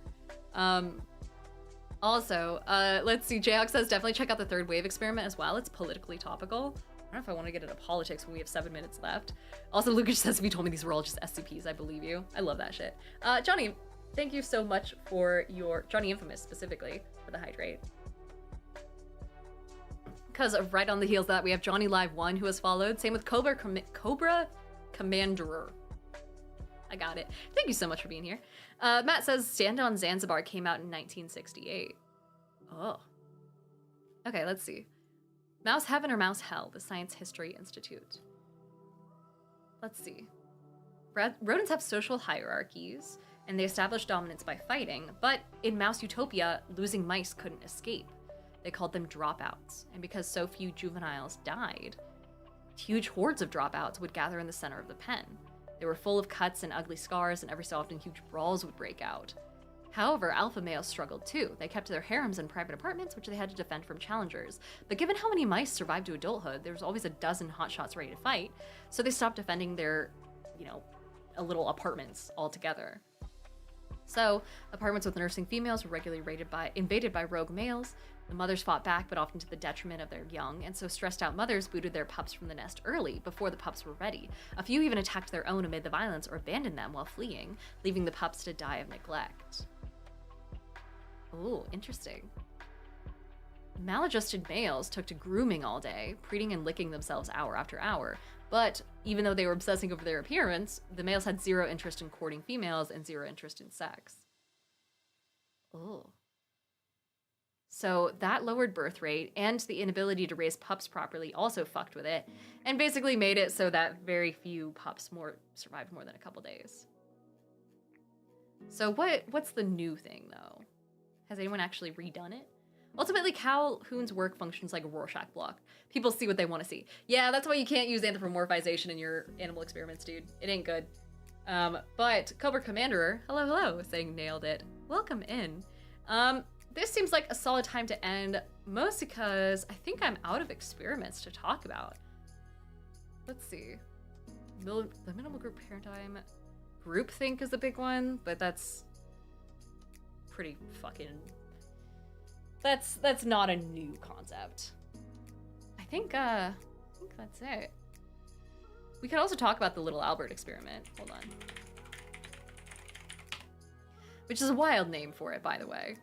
Also, let's see, Jayhawk says definitely check out the third wave experiment as well. It's politically topical. I don't know if I want to get into politics when we have 7 minutes left. Also, Lucas says if you told me these were all just SCPs, I believe you. I love that shit. Johnny, thank you so much for your, Johnny Infamous specifically, for the hydrate. Because right on the heels of that, we have Johnny Live 1 who has followed. Same with Cobra Commanderer. I got it. Thank you so much for being here. Matt says Stand on Zanzibar came out in 1968. Oh. Okay, let's see. Mouse Heaven or Mouse Hell, the Science History Institute. Let's see. Rodents have social hierarchies, and they establish dominance by fighting, but in Mouse Utopia, losing mice couldn't escape. They called them dropouts, and because so few juveniles died, huge hordes of dropouts would gather in the center of the pen. They were full of cuts and ugly scars, and every so often huge brawls would break out. However, alpha males struggled too. They kept their harems in private apartments, which they had to defend from challengers. But given how many mice survived to adulthood, there was always a dozen hotshots ready to fight, so they stopped defending their, little apartments altogether. So, apartments with nursing females were regularly invaded by rogue males. The mothers fought back, but often to the detriment of their young, and so stressed out mothers booted their pups from the nest early, before the pups were ready. A few even attacked their own amid the violence or abandoned them while fleeing, leaving the pups to die of neglect. Ooh, interesting. Maladjusted males took to grooming all day, preening and licking themselves hour after hour. But even though they were obsessing over their appearance, the males had zero interest in courting females and zero interest in sex. Oh. So that lowered birth rate, and the inability to raise pups properly also fucked with it, and basically made it so that very few pups survived more than a couple days. So what's the new thing, though? Has anyone actually redone it? Ultimately, Calhoun's work functions like a Rorschach block. People see what they want to see. Yeah, that's why you can't use anthropomorphization in your animal experiments, dude. It ain't good. But Cobra Commander, hello, saying nailed it. Welcome in. This seems like a solid time to end, mostly because I think I'm out of experiments to talk about. Let's see. The minimal group paradigm. Groupthink is a big one, but that's pretty fucking... That's not a new concept. I think that's it. We could also talk about the Little Albert experiment. Hold on. Which is a wild name for it, by the way.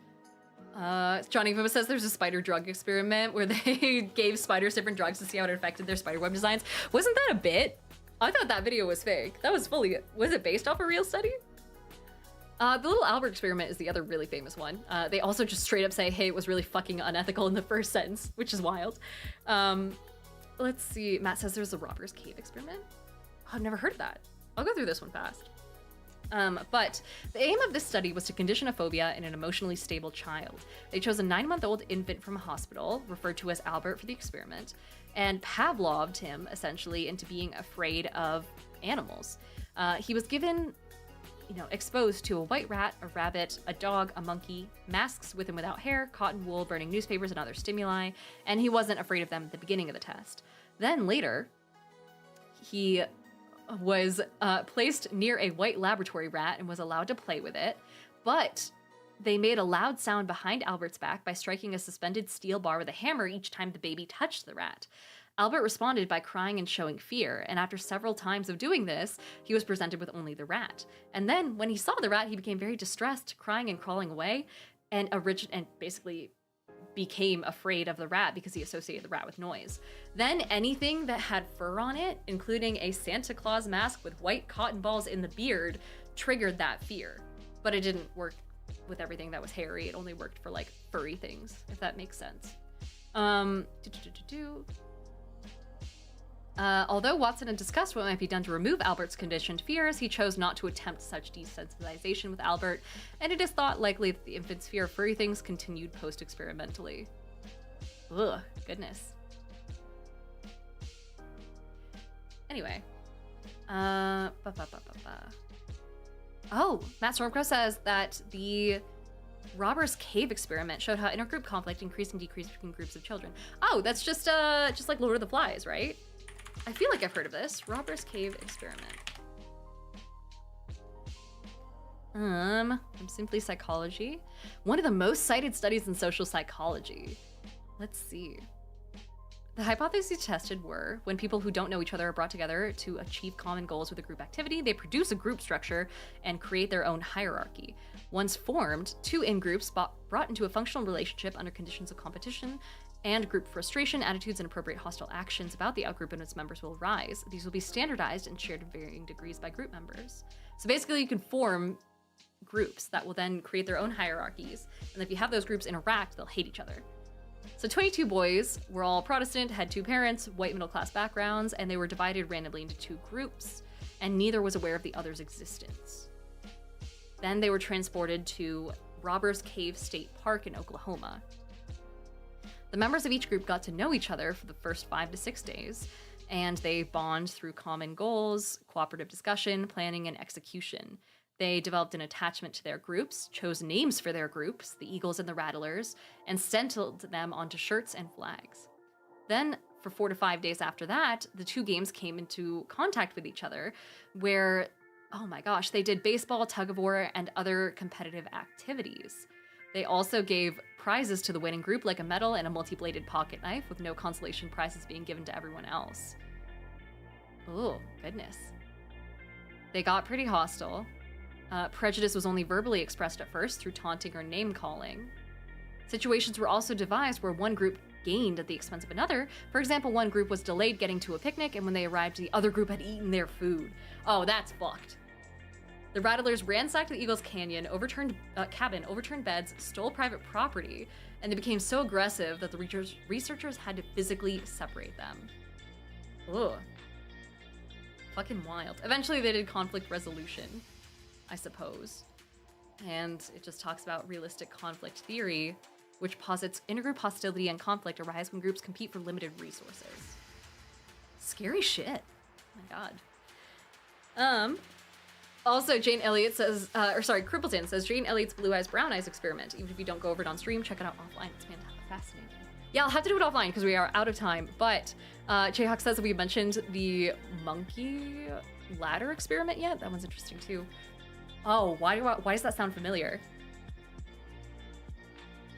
Johnny Vima says there's a spider drug experiment where they gave spiders different drugs to see how it affected their spider web designs. Wasn't that a bit? I thought that video was fake. That was was it based off a real study? The Little Albert experiment is the other really famous one. They also just straight up say, hey, it was really fucking unethical in the first sentence, which is wild. Let's see. Matt says there's a robber's cave experiment. Oh, I've never heard of that. I'll go through this one fast. But the aim of this study was to condition a phobia in an emotionally stable child. They chose a 9-month-old infant from a hospital, referred to as Albert for the experiment, and Pavloved him, essentially, into being afraid of animals. He was given... exposed to a white rat, a rabbit, a dog, a monkey, masks with and without hair, cotton wool, burning newspapers, and other stimuli, and he wasn't afraid of them at the beginning of the test. Then later, he was placed near a white laboratory rat and was allowed to play with it, but they made a loud sound behind Albert's back by striking a suspended steel bar with a hammer each time the baby touched the rat. Albert responded by crying and showing fear, and after several times of doing this, he was presented with only the rat. And then, when he saw the rat, he became very distressed, crying and crawling away, and basically became afraid of the rat because he associated the rat with noise. Then anything that had fur on it, including a Santa Claus mask with white cotton balls in the beard, triggered that fear. But it didn't work with everything that was hairy. It only worked for, furry things, if that makes sense. Although Watson had discussed what might be done to remove Albert's conditioned fears, he chose not to attempt such desensitization with Albert, and it is thought likely that the infant's fear of furry things continued post-experimentally. Ugh, goodness. Anyway. Oh, Matt Stormcrow says that the Robber's Cave experiment showed how intergroup conflict increased and decreased between groups of children. Oh, that's just like Lord of the Flies, right? I feel like I've heard of this. Robber's Cave experiment. From Simply Psychology. One of the most cited studies in social psychology. Let's see. The hypotheses tested were, when people who don't know each other are brought together to achieve common goals with a group activity, they produce a group structure and create their own hierarchy. Once formed, two in-groups brought into a functional relationship under conditions of competition and group frustration, attitudes, and appropriate hostile actions about the outgroup and its members will arise. These will be standardized and shared to varying degrees by group members. So basically you can form groups that will then create their own hierarchies, and if you have those groups interact, they'll hate each other. So 22 boys were all Protestant, had two parents, white middle-class backgrounds, and they were divided randomly into two groups, and neither was aware of the other's existence. Then they were transported to Robbers Cave State Park in Oklahoma. The members of each group got to know each other for the first 5 to 6 days, and they bond through common goals, cooperative discussion, planning, and execution. They developed an attachment to their groups, chose names for their groups, the Eagles and the Rattlers, and stenciled them onto shirts and flags. Then, for 4 to 5 days after that, the two games came into contact with each other, where, oh my gosh, they did baseball, tug-of-war, and other competitive activities. They also gave prizes to the winning group, like a medal and a multi-bladed pocket knife, with no consolation prizes being given to everyone else. Oh, goodness. They got pretty hostile. Prejudice was only verbally expressed at first through taunting or name-calling. Situations were also devised where one group gained at the expense of another. For example, one group was delayed getting to a picnic, and when they arrived, the other group had eaten their food. Oh, that's fucked. The Rattlers ransacked the Eagles' cabin, overturned beds, stole private property, and they became so aggressive that the researchers had to physically separate them. Ugh. Fucking wild. Eventually, they did conflict resolution, I suppose. And it just talks about realistic conflict theory, which posits intergroup hostility and conflict arise when groups compete for limited resources. Scary shit. Oh my god. Also, Jane Elliott says, Crippleton says, Jane Elliott's Blue Eyes, Brown Eyes experiment. Even if you don't go over it on stream, check it out offline. It's fascinating. Yeah, I'll have to do it offline because we are out of time. But Jayhawk says that we mentioned the monkey ladder experiment yet. That one's interesting too. Oh, why does that sound familiar?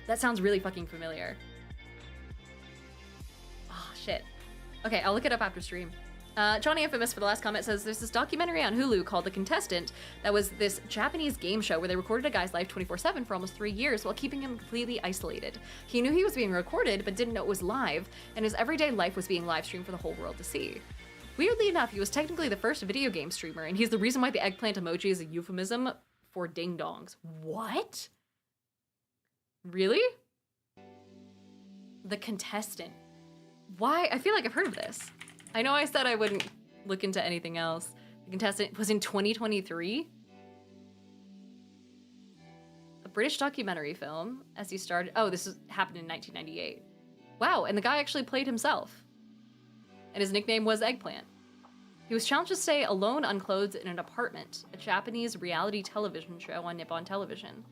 That sounds really fucking familiar. Oh, shit. Okay, I'll look it up after stream. Johnny Infamous for the last comment says, there's this documentary on Hulu called The Contestant that was this Japanese game show where they recorded a guy's life 24/7 for almost 3 years while keeping him completely isolated. He knew he was being recorded but didn't know it was live, and his everyday life was being live streamed for the whole world to see. Weirdly enough, he was technically the first video game streamer, and he's the reason why the eggplant emoji is a euphemism for ding-dongs. What? Really? The Contestant. Why? I feel like I've heard of this. I know I said I wouldn't look into anything else. The Contestant was in 2023? A British documentary film as he started. Oh, happened in 1998. Wow, and the guy actually played himself. And his nickname was Eggplant. He was challenged to stay alone, unclothed in an apartment, a Japanese reality television show on Nippon Television.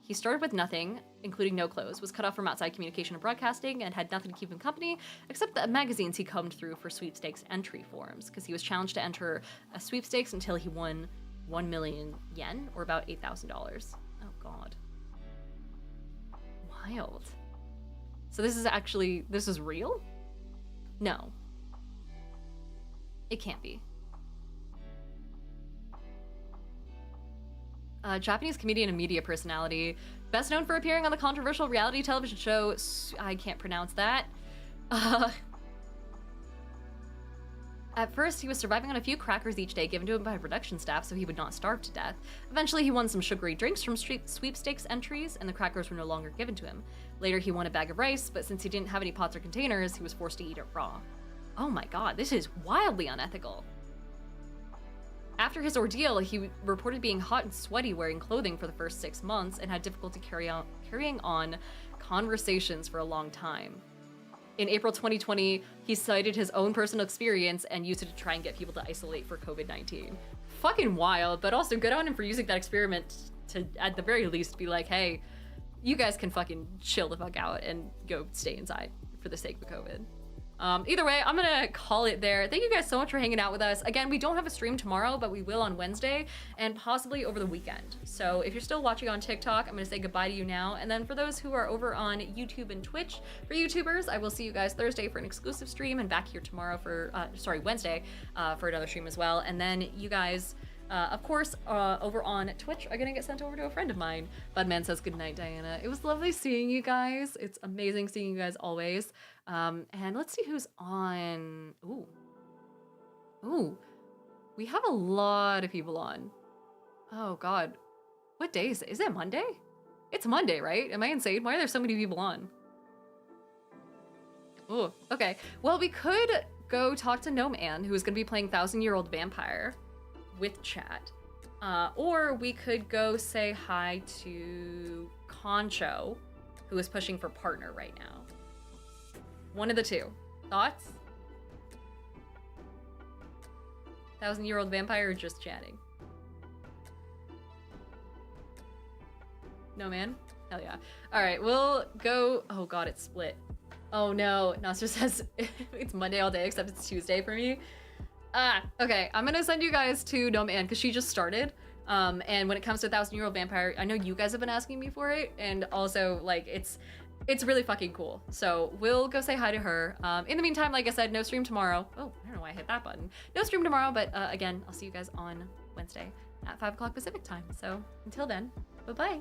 He started with nothing, including no clothes, was cut off from outside communication and broadcasting, and had nothing to keep him company, except the magazines he combed through for sweepstakes entry forms, because he was challenged to enter a sweepstakes until he won 1 million yen, or about $8,000. Oh, God. Wild. So this is real? No. It can't be. Japanese comedian and media personality, best known for appearing on the controversial reality television show, I can't pronounce that. At first, he was surviving on a few crackers each day given to him by production staff so he would not starve to death. Eventually, he won some sugary drinks from sweepstakes entries, and the crackers were no longer given to him. Later, he won a bag of rice, but since he didn't have any pots or containers, he was forced to eat it raw. Oh my god, this is wildly unethical. After his ordeal, he reported being hot and sweaty wearing clothing for the first 6 months and had difficulty carrying on conversations for a long time. In April 2020, he cited his own personal experience and used it to try and get people to isolate for COVID-19. Fucking wild, but also good on him for using that experiment to, at the very least, be like, hey, you guys can fucking chill the fuck out and go stay inside for the sake of COVID. Either way, I'm gonna call it there. Thank you guys so much for hanging out with us. Again, we don't have a stream tomorrow, but we will on Wednesday and possibly over the weekend. So if you're still watching on TikTok, I'm gonna say goodbye to you now. And then for those who are over on YouTube and Twitch, for YouTubers, I will see you guys Thursday for an exclusive stream and back here tomorrow for, Wednesday for another stream as well. And then you guys, of course, over on Twitch are gonna get sent over to a friend of mine. Budman says goodnight, Diana. It was lovely seeing you guys. It's amazing seeing you guys always. And let's see who's on. Ooh, we have a lot of people on. Oh God, what day is it? Is it Monday? It's Monday, right? Am I insane? Why are there so many people on? Oh, okay. Well, we could go talk to Gnome Ann, who is going to be playing 1,000-Year-Old Vampire with chat. Or we could go say hi to Concho, who is pushing for partner right now. One of the two. Thoughts? 1,000-Year-Old Vampire or just chatting? No, man? Hell yeah. All right, we'll go. Oh god, it's split. Oh no, Nasser says it's Monday all day except it's Tuesday for me. Okay, I'm gonna send you guys to No Man because she just started. And when it comes to 1,000-Year-Old Vampire, I know you guys have been asking me for it, and also like it's really fucking cool. So we'll go say hi to her. In the meantime, like I said, no stream tomorrow. Oh, I don't know why I hit that button. No stream tomorrow, but again, I'll see you guys on Wednesday at 5 o'clock Pacific time. So until then, bye-bye.